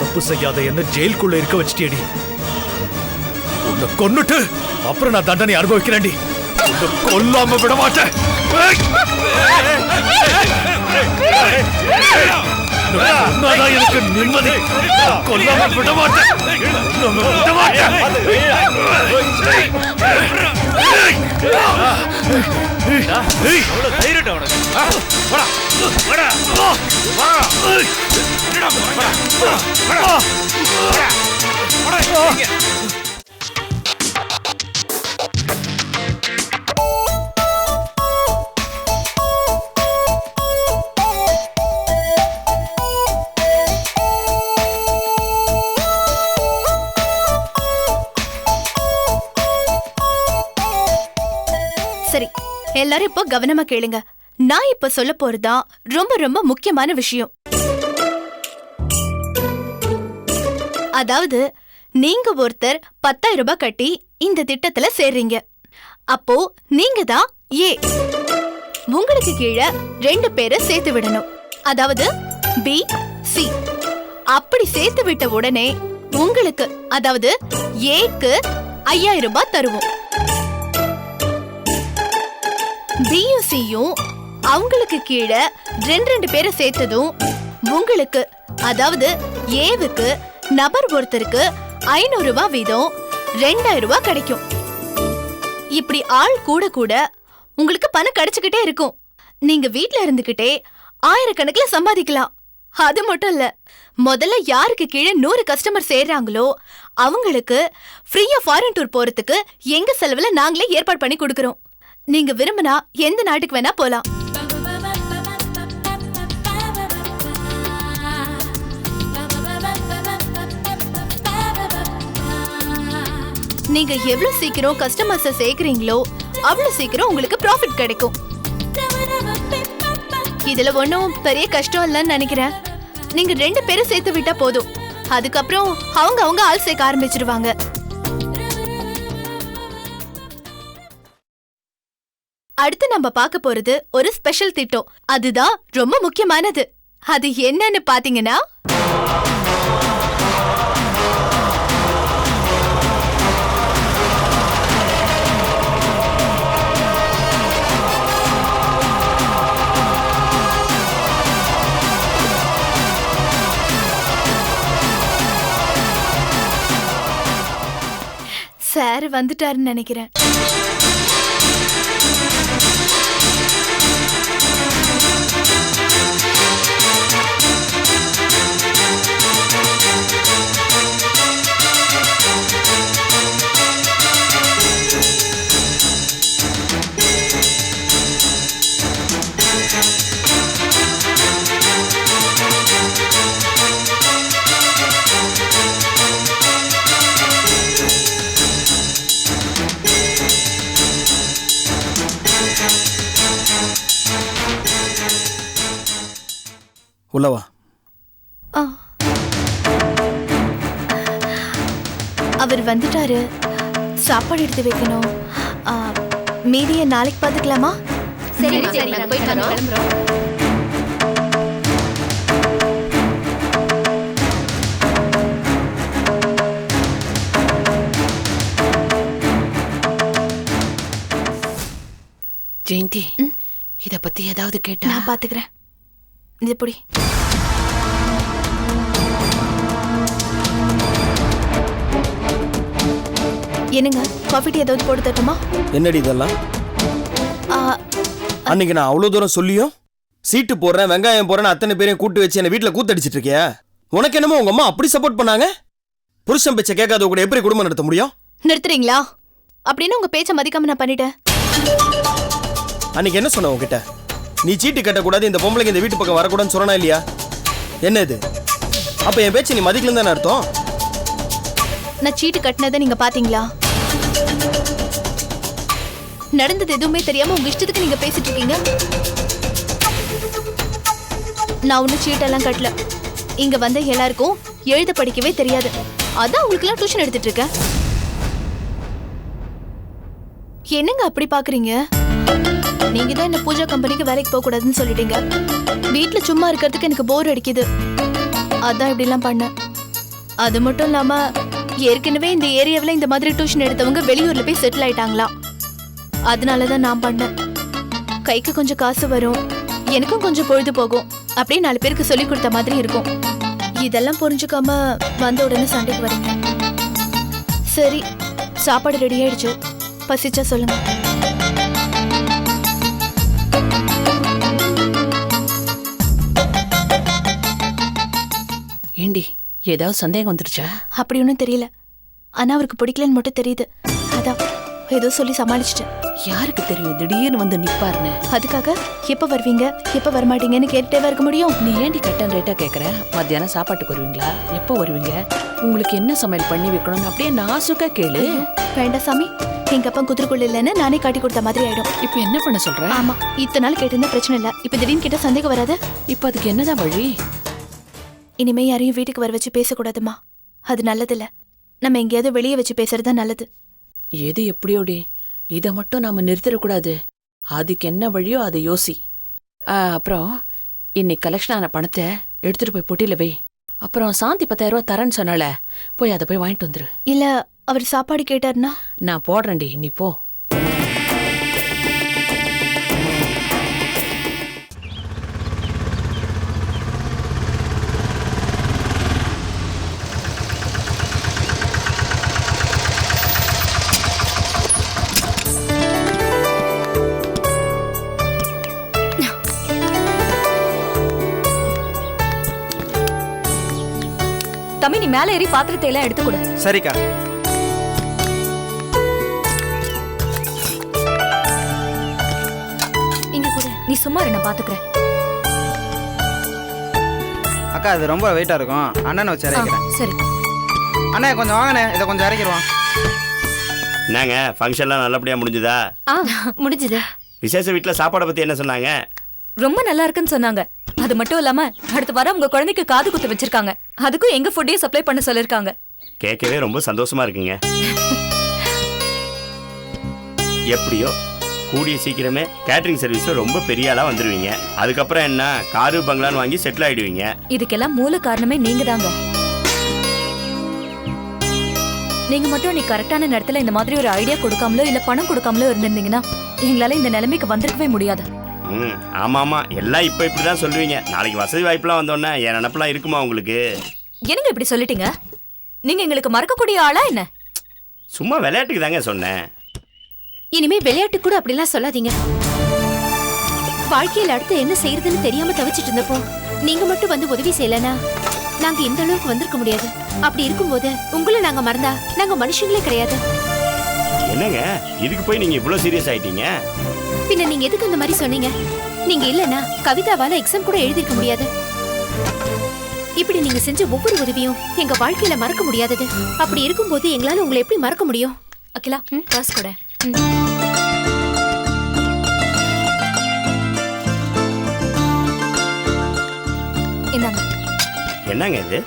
தப்பு செய்யாத என்ன ஜெயிலுக்குள்ள இருக்க வச்சிட்டேடி. உன்னை கொன்னுட்டு அப்புறம் நான் தண்டனை அனுபவிக்கிறேன்டி. உன்னை கொல்லாம விட மாட்டேன். உன்னாதான் எனக்கு நிம்மதி. கொல்லாம விட மாட்டேன். விட மாட்டேன். சரி, எல்லாரும் இப்போ கவனமா கேளுங்க. நான் இப்ப சொல்ல போறதுதான் ரொம்ப ரொம்ப முக்கியமான விஷயம். அதாவது நீங்க ஒருத்தர் 10,000 ரூபாய் கட்டி இந்த திட்டத்துல சேர்றீங்க. அப்போ நீங்க தான் ஏ. உங்களுக்கு கீழே 2 பேரை சேர்த்து விடணும். அதாவது பி, சி. அப்படி சேர்த்து விட்ட உடனே உங்களுக்கு, அதாவது ஏக்கு 5,000 ரூபாய் தருவோம். பியும் சியும் அவங்களுக்கு கீழே 2 பேரை சேர்த்ததும் உங்களுக்கு, அதாவது ஏவுக்கு நபர் ஒருத்தருக்கு 500 ரூபாய் வீதம் 2,000 ரூபாய் கிடைக்கும். இப்படி ஆள் கூட கூட உங்களுக்கு பணம் கிடைச்சுக்கிட்டே இருக்கும். நீங்க வீட்ல இருந்துகிட்டே ஆயிரக்கணக்கில் சம்பாதிக்கலாம். அது மட்டும் இல்ல, முதல்ல யாருக்கு கீழே 100 கஸ்டமர் சேர்றாங்களோ அவங்களுக்கு ஃப்ரீயா ஃபாரின் டூர் போறதுக்கு எங்க செலவுல நாங்களே ஏற்பாடு பண்ணி கொடுக்கறோம். நீங்க விரும்பினா எந்த நாட்டுக்கு வேணா போலாம். நீங்க எவ்வளவு சீக்கிரம் கஸ்டமர்ஸ் சேர்க்கறீங்களோ அவ்வளவு சீக்கிரம் உங்களுக்கு ப்ராஃபிட் கிடைக்கும். இதுல ஒன்னும் பெரிய கஷ்டம் இல்லைன்னு நினைக்கிறேன். நீங்க 2 பேரை சேர்த்து விட்டா போதும். அதுக்கப்புறம் அவங்க ஆள் சேர்க்க ஆரம்பிச்சிருவாங்க. அடுத்து நம்ம பார்க்க போறது ஒரு ஸ்பெஷல் திட்டம். அதுதான் ரொம்ப முக்கியமானது. அது என்னன்னு பாத்தீங்கன்னா, சார் வந்துட்டாருன்னு நினைக்கிறேன். உள்ளவா. அவர் வந்துட்டாரு. சாப்பாடு எடுத்து வைக்கணும். மீதியை நாளைக்கு பார்த்துக்கலாமா? சரி, நாங்க போயிட்டு கிளம்புறோம். ஜெயந்தி, இத பத்தி ஏதாவது கேட்டா? நான் பாத்துக்கிறேன். இது புடி. என்னங்க, காஃபி டீ ஏதாவது போட்டு தட்டுமா? என்னடி இதெல்லாம்? அன்னைக்கு நான் அவ்வளவு தூரம் சொல்லியும் சீட்டு போடுறேன், வெங்காயம் போடுறேன், அத்தனை பேரையும் கூட்டு வச்சு என்ன வீட்டுல கூத்தடிச்சிட்டு இருக்கியா? உனக்கு என்னமோ உங்க அம்மா அப்படி சப்போர்ட் பண்ணாங்க? புருஷன் பேச்ச கேட்காத கூட எப்படி குடும்பம் நடத்த முடியும்? நிறுத்துறீங்களா? அப்படின்னு உங்க பேச்ச மதிக்காம நான் பண்ணிட்டேன். அன்னைக்கு என்ன சொன்ன உங்ககிட்ட? நீ சீட்டு கட்டக்கூடாது, இந்த பொம்பளைக்கு இந்த வீட்டு பக்கம் வரக்கூடாதுன்னு சொன்னா இல்லையா? என்ன இது? அப்ப என் பேச்சு நீ மதிக்கலன்னு தானே அர்த்தம்? நான் சீட்டு கட்டினதை நீங்க பாத்தீங்களா? நடந்தது எதுவுமே தெரியாம உங்க இஷ்டத்துக்கு நீங்க பேசிட்டு இருக்கீங்க. நான் ஒன்னும் சீட்டெல்லாம் கட்டல. இங்க வந்த எல்லாருக்கும் எழுத படிக்கவே தெரியாது. அதான் உங்களுக்கு எல்லாம் டியூஷன் எடுத்துட்டு இருக்கேன். என்னங்க அப்படி பாக்குறீங்க? நீங்க தான் இந்த பூஜா கம்பெனிக்கு வேலைக்கு போக கூடாதுன்னு சொல்லிட்டீங்க. வீட்டுல சும்மா இருக்கிறதுக்கு எனக்கு போர் அடிக்குது. அதான் இப்படி எல்லாம் பண்ணேன். அது மட்டும் இல்லாம ஏற்கனவே இந்த ஏரியாவில் இந்த மாதிரி டியூஷன் எடுத்தவங்க வெளியூர்ல போய் செட்டில் ஆயிட்டாங்களாம். அதனாலதான் நான் பண்ணேன். கைக்கு கொஞ்சம் காசு வரும், எனக்கும் கொஞ்சம் பொழுது போகும், அப்படியே 4 பேருக்கு சொல்லி கொடுத்த மாதிரி இருக்கும். இதெல்லாம் புரிஞ்சுக்காம வந்த உடனே சண்டைக்கு வரீங்க. சரி, சாப்பாடு ரெடி ஆயிடுச்சு. பசிச்சா சொல்லுங்க. ஏண்டி ஏதாவது சந்தேகம் வந்துருச்சா? அப்படி ஒன்றும் தெரியல. ஆனா அவருக்கு பிடிக்கலன்னு மட்டும் தெரியுது. அதான் ஏதோ சொல்லி சமாளிச்சிட்டேன். யாருக்கு தெரியும் திடீர்னு வந்து நிப்பாருன்னு? அதுக்காக எப்ப வருவீங்க எப்ப வரமாட்டீங்கன்னு கேட்டுட்டே இருக்க முடியும்? நீ ஏண்டி கட்டன் ரேட்டா கேக்குற? மத்தியானம் சாப்பாட்டுக்கு வருவீங்களா? எப்போ வருவீங்க? உங்களுக்கு என்ன சமையல் பண்ணி வைக்கணும்னு அப்படியே நாசுக்கா கேளு. வேண்டாம் சாமி, எங்க அப்பா குதிரைக்குள்ள இல்லைன்னு நானே காட்டி கொடுத்த மாதிரி ஆயிடும். இப்ப என்ன பண்ண சொல்ற? ஆமா, இத்தனை நாள் கேட்டிருந்தா பிரச்சனை இல்ல. இப்ப திடீர்னு கேட்டா சந்தேகம் வராது. இப்ப அதுக்கு என்னதான் வழி? இனிமே யாரையும் வீட்டுக்கு வர வச்சு பேசக்கூடாதுமா. அது நல்லதில்ல. நம்ம எங்கேயாவது வெளியே வச்சு பேசுறதா நல்லது. எது எப்படியோடி, இதை மட்டும் நாம நிறுத்திடக்கூடாது. அதுக்கு என்ன வழியோ அதை யோசி. அப்புறம் இன்னைக்கு கலெக்ஷன் ஆன பணத்தை எடுத்துட்டு போய் பொட்டியில வை. அப்புறம் சாந்தி 10,000 ரூபாய் தரேன்னு சொன்னால, போய் அதை போய் வாங்கிட்டு வந்துரு. இல்ல அவர் சாப்பாடு கேட்டாருன்னா? நான் போடுறேன்டி, நீ போ. தம்பி, நீ மேல ஏறி பாத்திரத்தை எல்லாம் எடுத்து கொடு. சரிக்கா. இங்க கொடு. நீ சும்மா இரு, நான் பாத்துக்கிறேன். அக்கா இது ரொம்ப வெயிட்டா இருக்கும், அண்ணனை வச்சு இறக்கிறேன். சரி அண்ணா கொஞ்சம் வாங்கண்ணே, இதை கொஞ்சம் இறக்கிடுவான். என்னங்க ஃபங்க்ஷன்லாம் நல்லபடியா முடிஞ்சுதா? முடிஞ்சது. விசேஷ வீட்டுல சாப்பாடை பத்தி என்ன சொன்னாங்க? ரொம்ப நல்லா இருக்குன்னு சொன்னாங்க. அது மட்டும் இல்லாம அடுத்த வாரம் உங்க குழந்தைக்கு காது குத்து வச்சிருக்காங்க. அதுக்கும் எங்க ஃபுட்டையே சப்ளை பண்ண சொல்லிருக்காங்க. கேட்கவே ரொம்ப சந்தோஷமா இருக்குங்க. எப்படியோ கூடிய சீக்கிரமே கேட்டரிங் சர்வீஸ்ல ரொம்ப பெரிய ஆளா வந்துருவீங்க. அதுக்கப்புறம் என்ன காரு பங்களான்னு வாங்கி செட்டில் ஆயிடுவீங்க. இதுக்கெல்லாம் மூல காரணமே நீங்க தாங்க. நீங்க மட்டும் நீ கரெக்டான நேரத்துல இந்த மாதிரி ஒரு ஐடியா கொடுக்காமலோ இல்ல பணம் கொடுக்காமலோ இருந்திருந்தீங்கன்னா எங்களால இந்த நிலைமைக்கு வந்திருக்கவே முடியாது. ஆமா ஆமா, எல்லாம் இப்ப இப்படிதான் சொல்லுவீங்க. நாளைக்கு வசதி வாய்ப்புலாம் வந்தோன்னா என் நினப்பெல்லாம் இருக்குமா உங்களுக்கு? என்னங்க இப்படி சொல்லிட்டீங்க? நீங்க எங்களுக்கு மறக்கக்கூடிய ஆளா என்ன? சும்மா விளையாட்டுக்கு தாங்க சொன்னேன். இனிமே விளையாட்டு கூட அப்படிலாம் சொல்லாதீங்க. வாழ்க்கையில அடுத்து என்ன செய்யறதுன்னு தெரியாம தவிச்சிட்டு இருந்தப்போ நீங்க மட்டும் வந்து உதவி செய்யலனா நாங்க இந்த அளவுக்கு வந்திருக்க முடியாது. அப்படி இருக்கும்போது உங்களை நாங்க மறந்தா நாங்க மனுஷங்களே கிடையாது. என்னங்க இதுக்கு போய் நீங்க இவ்வளவு சீரியஸ் ஆயிட்டீங்க? பின்ன நீங்க எதுக்கு அந்த மாதிரி சொன்னீங்க? நீங்க இல்லனா கவிதாவால எக்ஸாம் கூட எழுதிருக்க முடியாது. இப்படி நீங்க செஞ்ச ஒவ்வொரு உதவியும் எங்க வாழ்க்கையில மறக்க முடியாதது. அப்படி இருக்கும்போது எங்களால உங்களை எப்படி மறக்க முடியும்? அகிலா, பாஸ் கூட. இந்தாங்க. என்னங்க இது?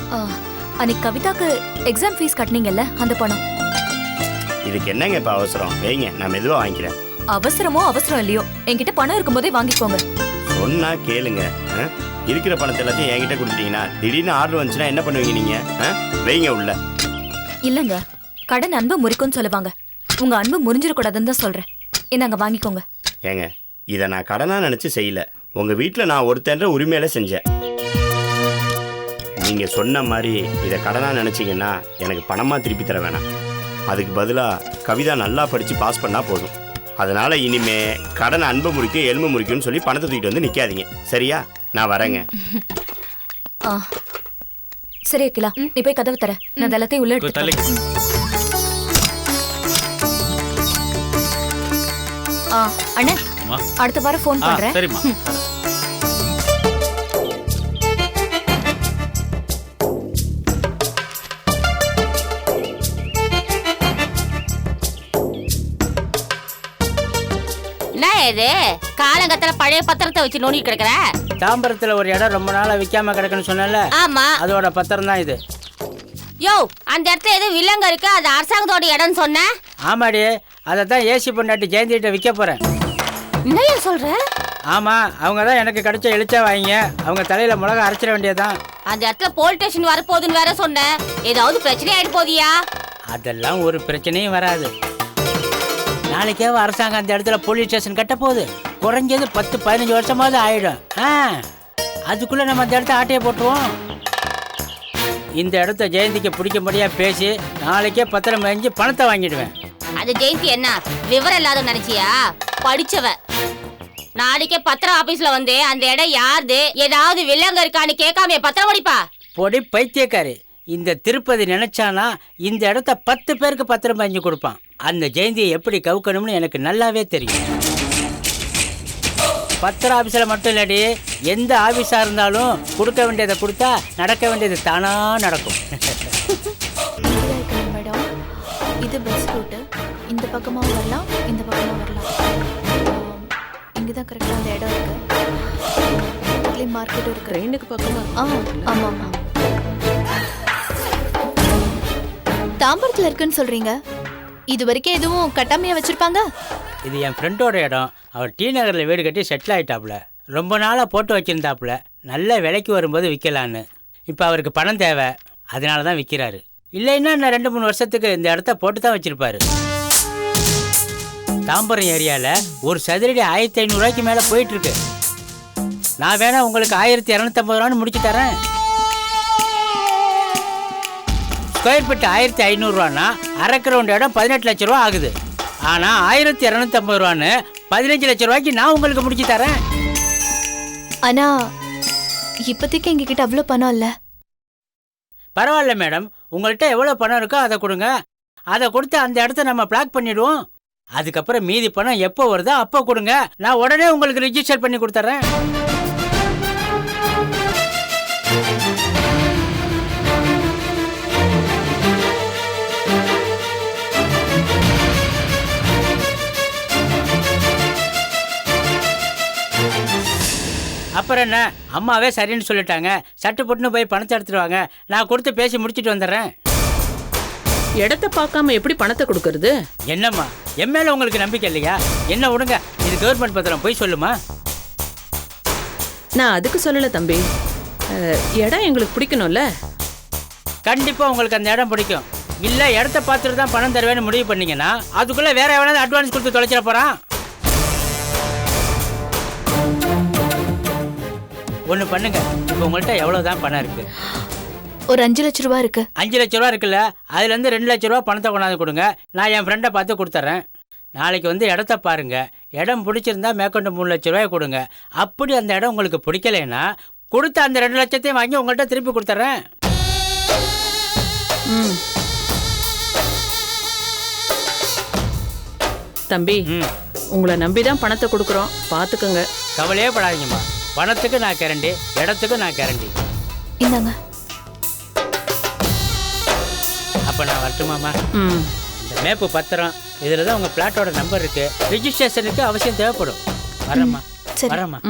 அன்னைக்கு கவிதாக்கு எக்ஸாம் ஃபீஸ் கட்டினீங்கல்ல, அந்த பணம். இதுக்கு என்னங்க இப்ப அவசரம்? வைங்க, நான் மெதுவா வாங்கிக்கிறேன். அவசரமோ அவசரம் இல்லையோ, என்கிட்ட பணம் இருக்கும்போதே வாங்கிக்கோங்க. சொன்னா கேளுங்க. இருக்கிற பணத்தை எல்லாத்தையும் என்கிட்ட கொடுத்துட்டீங்கன்னா திடீர்னு ஆர்டர் வந்துச்சுன்னா என்ன பண்ணுவீங்க நீங்க? வைங்க உள்ள. இல்லங்க, கடன் அன்பு முறிக்கும்னு சொல்லுவாங்க. உங்க அன்பு முறிஞ்சிடக்கூடாதுன்னு தான் சொல்றேன். என்னங்க வாங்கிக்கோங்க. ஏங்க இதை நான் கடனா நினைச்சு செய்யல. உங்க வீட்டுல நான் ஒருத்தன்ற உரிமையில செஞ்சேன். நீங்க சொன்ன மாதிரி இதை கடனா நினைச்சீங்கன்னா எனக்கு பணமா திருப்பி தர வேணாம். அதுக்கு பதிலா கவிதா நல்லா படிச்சு பாஸ் பண்ணா போதும். அதனால இனிமே கடன் அன்பு முறிக்கும் எலும்பு முறிக்கும்னு சொல்லி பணத்தை தூக்கிட்டு வந்து நிக்காதீங்க. சரியா? நான் வரேங்க. சரி அகிலா, நீ போய் கதவு தர. நான் எல்லாத்தையும் உள்ள எடுத்து. அண்ணே, அடுத்த வாரம் ஃபோன் பண்றேன். சரிம்மா. இது காலங்கத்துல பழைய பத்திரத்தை வச்சு நோண்டிட்டு கிடக்குற? தாம்பரத்துல ஒரு இடம் ரொம்ப நாளா விற்காம கிடக்குன்னு சொன்னல, ஆமா, அதோட பத்திரம் தான் இது. யோ, அந்த இடத்துல ஏதோ வில்லங்க இருக்கு, அது அரசாங்கத்தோட இடம்னு சொன்ன. ஆமாடி, அதை தான் ஏசி பொண்டாட்டி ஜெயந்திட்ட விற்க போறேன். என்னையா சொல்ற? ஆமா, அவங்க தான் எனக்கு கிடைச்ச எழுச்சா வாங்க, அவங்க தலையில மிளகா அரைச்சிட வேண்டியதான். அந்த இடத்துல போலீஸ் ஸ்டேஷன் வரப்போகுதுன்னு வேற சொன்ன. ஏதாவது பிரச்சனை ஆயிட்டு போதியா? அதெல்லாம் ஒரு பிரச்சனையும் வராது. நாளைக்கே அரசாங்கம் அந்த இடத்துல போலீஸ் ஸ்டேஷன் கட்ட போகுது. குறைஞ்சது 10-15 வருஷமாவது ஆயிடும். அதுக்குள்ள நம்ம அந்த இடத்த ஆட்டையை போட்டுருவோம். இந்த இடத்த ஜெயந்திக்கு பிடிக்கும்படியா பேசி நாளைக்கே பத்திரம் வாங்கி பணத்தை வாங்கிடுவேன். அது ஜெயந்தி என்ன விவரம் இல்லாத நினைச்சியா? படிச்சவ. நாளைக்கே பத்திரம் ஆபீஸ்ல வந்து அந்த இடம் யாரு, ஏதாவது வில்லங்க இருக்கான்னு கேட்காம பத்திரம் படிப்பா? பொடி பைத்தியக்காரி, இந்த திருப்பதி நினைச்சானா இந்த இடத்த 10 பேருக்கு பத்திரம் வாங்கி கொடுப்பான். அந்த ஜெயந்தியை எப்படி கவுக்கணும்னு எனக்கு நல்லாவே தெரியும். பத்திர ஆபீஸில் மட்டும் இல்லாடி எந்த ஆபீஸா இருந்தாலும் கொடுக்க வேண்டியதை கொடுத்தா நடக்க வேண்டியது தானா நடக்கும். மேடம், இது பஸ் ரூட்டு. இந்த பக்கமாக வரலாம், இந்த பக்கமாக வரலாம். இங்கே தான் கரெக்டாக அந்த இடம் இருக்கு. மார்க்கெட்டும் இருக்கு. ட்ரெயினுக்கு பக்கமா? ஆமாம் ஆமாம். தாம்பரத்தில் இருக்குன்னு சொல்றீங்க. இது வரைக்கும் எதுவும் கட்டாமையா வச்சிருப்பாங்க? இது என் ஃப்ரெண்டோட இடம். அவர் டி நகரில் வீடு கட்டி செட்டில் ஆகிட்டாப்புல. ரொம்ப நாளாக போட்டு வச்சுருந்தாப்புல, நல்ல விலைக்கு வரும்போது விற்கலான்னு. இப்போ அவருக்கு பணம் தேவை, அதனால தான் விற்கிறாரு. இல்லைன்னா நான் 2-3 வருஷத்துக்கு இந்த இடத்த போட்டு தான் வச்சுருப்பாரு. தாம்பரம் ஏரியாவில் ஒரு சதுரடி 1500 ரூபாய்க்கு மேலே போயிட்டுருக்கு. நான் வேணா உங்களுக்கு 1250 ரூபான்னு முடிச்சு தரேன். ஸ்கொயர் ஃபீட் 1500 ரூபான்னா அரை கிரவுண்ட் இடம் 18 லட்ச ரூபா ஆகுது. ஆனால் 1250 ரூபான்னு 15 லட்ச ரூபாய்க்கு நான் உங்களுக்கு முடிச்சு தரேன். ஆனா இப்போதைக்கு எங்ககிட்ட அவ்வளோ பணம் இல்லை. பரவாயில்ல மேடம், உங்கள்கிட்ட எவ்வளோ பணம் இருக்கோ அதை கொடுங்க. அதை கொடுத்து அந்த இடத்த நம்ம பிளாக் பண்ணிடுவோம். அதுக்கப்புறம் மீதி பணம் எப்போ வருதோ அப்போ கொடுங்க. நான் உடனே உங்களுக்கு ரிஜிஸ்டர் பண்ணி கொடுத்துட்றேன். அப்புறம் என்ன, அம்மாவே சரின்னு சொல்லிட்டாங்க. சட்டு போட்டுன்னு போய் பணத்தை எடுத்துருவாங்க. நான் கொடுத்து பேசி முடிச்சுட்டு வந்துடுறேன். இடத்த பார்க்காம எப்படி பணத்தை கொடுக்கறது? என்னம்மா, என் மேல உங்களுக்கு நம்பிக்கை இல்லையா? என்ன விடுங்க, இது கவர்மெண்ட் பத்திரம், போய் சொல்லுமா. நான் அதுக்கு சொல்லல தம்பி, இடம் எங்களுக்கு பிடிக்கணும்ல. கண்டிப்பா உங்களுக்கு அந்த இடம் பிடிக்கும். இல்ல இடத்த பார்த்துட்டு தான் பணம் தருவேன்னு முடிவு பண்ணீங்கன்னா அதுக்குள்ள வேற எவனாவது அட்வான்ஸ் கொடுத்து தொலைச்சிட போறான். ஒண்ணு பண்ணுங்க, இப்போ உங்கள்கிட்ட எவ்வளவுதான் பணம் இருக்கு? ஒரு 5 லட்ச ரூபா இருக்கு. 5 லட்ச ரூபா இருக்குல்ல, அதுல இருந்து 2 லட்ச ரூபா பணத்தை கொண்டாந்து கொடுங்க. நான் என் ஃப்ரெண்டை பார்த்து கொடுத்துட்றேன். நாளைக்கு வந்து இடத்த பாருங்க. இடம் பிடிச்சிருந்தா மேற்கொண்டு 3 லட்ச ரூபாய் கொடுங்க. அப்படி அந்த இடம் உங்களுக்கு பிடிக்கலைன்னா கொடுத்த அந்த 2 லட்சத்தையும் வாங்கி உங்கள்கிட்ட திருப்பி கொடுத்துட்றேன். தம்பி, உங்களை நம்பிதான் பணத்தை கொடுக்குறோம், பார்த்துக்கோங்க. கவலையே படாதீங்கம்மா, பணத்துக்கு நான் கேரண்டி, இடத்துக்கு நான் கேரண்டி. இந்தாங்க. அப்போ நான் வரட்டுமாம்மா? இந்த மேப்பு பத்திரம் இதில் தான் உங்கள் பிளாட்டோட நம்பர் இருக்கு. ரிஜிஸ்ட்ரேஷனுக்கு அவசியம் தேவைப்படும். வரேம்மா, வரேம்மா.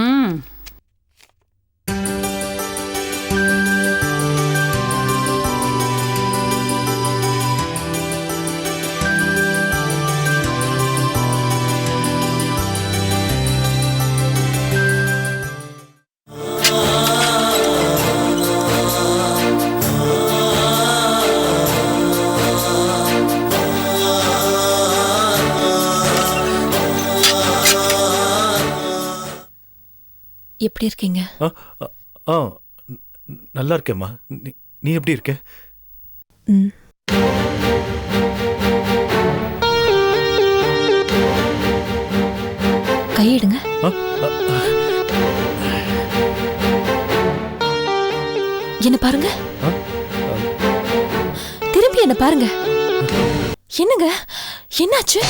எப்படி இருக்கீங்க? நல்லா இருக்கேம்மா. நீ எப்படி இருக்க? கையிடுங்க. என்ன பாருங்க, திரும்பி என்ன பாருங்க. என்னங்க, என்னாச்சு?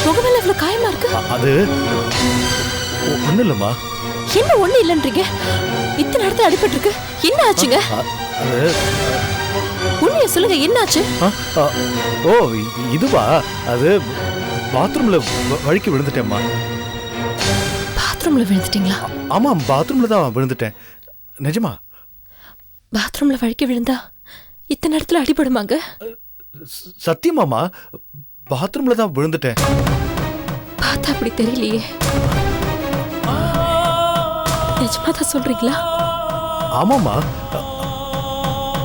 முகமேல இவ்வளவு காயமா இருக்கு. அது ஒண்ணு இல்லம்மா. என்ன ஒண்ணு இல்லன்றீங்க? இத்தனை இடத்துல அடிபட்டு இருக்கு, என்ன ஆச்சுங்க? அது உண்மையை சொல்லுங்க, என்னாச்சு? ஓ இதுவா? அது பாத்ரூம்ல வழுக்கி விழுந்துட்டேம்மா. பாத்ரூம்ல விழுந்துட்டீங்களா? ஆமா, பாத்ரூம்ல தான் விழுந்துட்டேன். நிஜமா? பாத்ரூம்ல வழுக்கி விழுந்தா இத்தனை நேரத்துல அடிபடுமாங்க? சத்தியமாமா, பாத்ரூம்ல தான் விழுந்துட்டேன். பார்த்தா அப்படி தெரியலையே. நிஜமா தான் சொல்றீங்களா? ஆமாமா,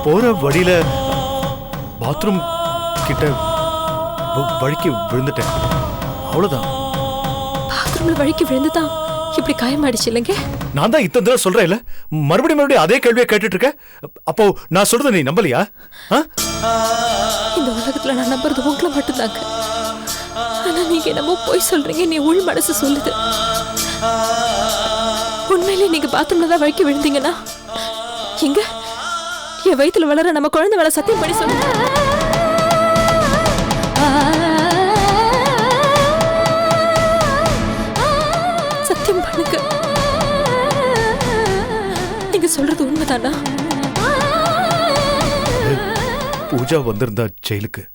போற வழியில பாத்ரூம் கிட்ட வழுக்கி விழுந்துட்டேன். அவ்வளவுதான். பாத்ரூம்ல வழுக்கி விழுந்துதான் இப்படி காயமாயிடுச்சு இல்லைங்க? நான் தான் இத்தனை தடவை சொல்றேன் இல்ல, மறுபடியும் அதே கேள்வியை கேட்டுட்டு இருக்க. அப்போ நான் சொல்றத நீ நம்பலையா? இந்த உலகத்துல நான் நம்புறது உங்களை மட்டும்தாங்க. ஆனா நீங்க என்னமோ போய் சொல்றீங்க, நீ உள் மனசு சொல்லுது. உண்மையிலேயே நீங்க பாத்ரூம்ல தான் வழுக்கி விழுந்தீங்கன்னா எங்க என் வயித்துல வளர நம்ம குழந்தை வேலை சத்தியம் பண்ணி சொல்லுங்க. சத்தியம் பண்ணுங்க, நீங்க சொல்றது உண்மைதானா? பூஜா வந்திருந்தா ஜெயிலுக்கு.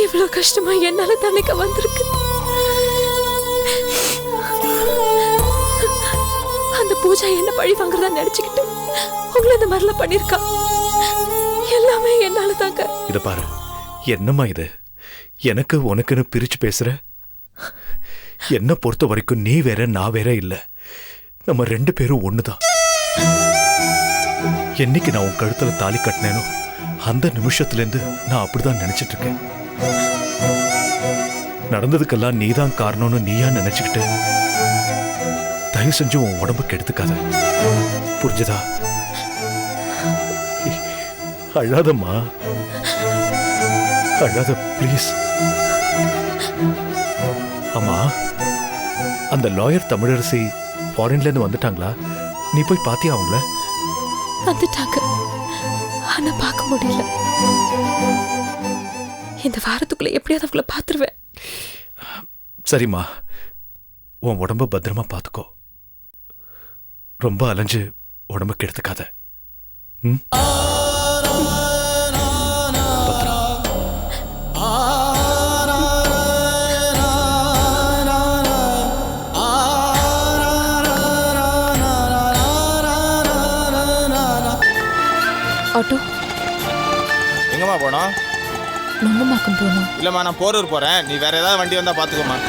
இவ்வளவு கஷ்டமா என்னால தன்னைக்கு வந்திருக்கு. அந்த பூஜா என்ன பழி வாங்குறதா நினைச்சுக்கிட்டு உங்களை இந்த மாதிரிலாம் பண்ணிருக்கா. எல்லாமே என்னால தாங்க. இத பாரு, என்னம்மா இது? எனக்கு உனக்குன்னு பிரிச்சு பேசுற? என்ன பொறுத்த வரைக்கும் நீ வேற நான் வேற இல்ல. நம்ம 2 பேரும் ஒண்ணுதான். என்னைக்கு நான் உன் கழுத்துல தாலி கட்டினேனோ அந்த நிமிஷத்துல இருந்து நான் அப்படிதான் நினைச்சிட்டு இருக்கேன். நடந்ததுக்கெல்லாம் நீதான் காரணம்னு நீயா நினைச்சுக்கிட்டு தயவு செஞ்சு உன் உடம்பு கெடுத்துக்காத. புரிஞ்சதா? அழாதம்மா, அழாத ப்ளீஸ். அம்மா, அந்த லாயர் தமிழரசி ஃபாரின்ல இருந்து வந்துட்டாங்களா? நீ போய் பாத்தியா அவங்கள? வந்துட்டாங்க, ஆனா பார்க்க முடியல. இந்த வாரத்துக்குள்ள எப்படியாவது அவங்கள பாத்துருவேன். சரிம்மா, உன் உடம்ப பத்திரமா பாத்துக்கோ. ரொம்ப அலைஞ்சு உடம்ப கெடுத்துக்காத. ஆட்டோ எங்கம்மா போனோம்? நொங்கமாக்கம் போனோம். இல்லம்மா, நான் போரூர் போறேன். நீ வேற ஏதாவது வண்டி வந்தா பாத்துக்கோமா.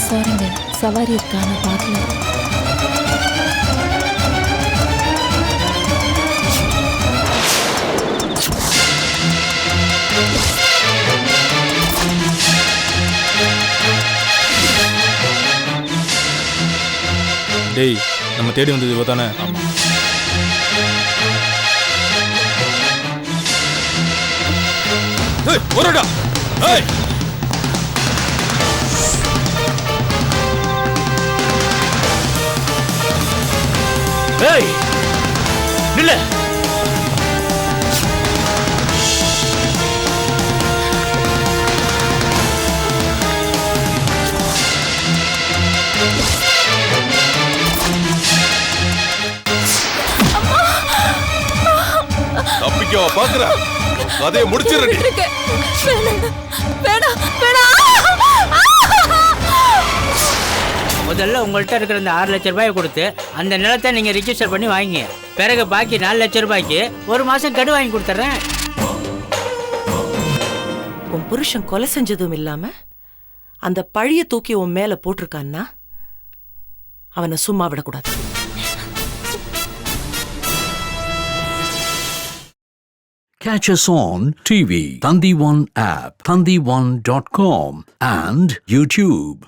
சாரிங்க, சவாரி இருக்கா? நான் பார்க்கல. டேய், நம்ம தேடி வந்தது இவ தானே? ஒருடா. ஏய், ஏய், நில்லு. தப்பிக்கவா பாக்குற? கதையை முடிச்சிடுறேன். வேணாம், வேணாம், வேணாம். முதல்ல உங்கள்கிட்ட இருக்கிற இந்த 6 லட்ச ரூபாயை கொடுத்து அந்த நிலத்தை நீங்க ரிஜிஸ்டர் பண்ணி வாங்கிங்க. பிறகு பாக்கி 4 லட்ச ரூபாய்க்கு 1 மாசம் கடு வாங்கி கொடுத்துட்றேன். உன் புருஷன் கொலை செஞ்சதும் இல்லாம அந்த பழிய தூக்கி உன் மேல போட்டிருக்கான்னா அவனை சும்மா விடக்கூடாது. Catch us on TV, Thandivan app, thandivan.com and YouTube.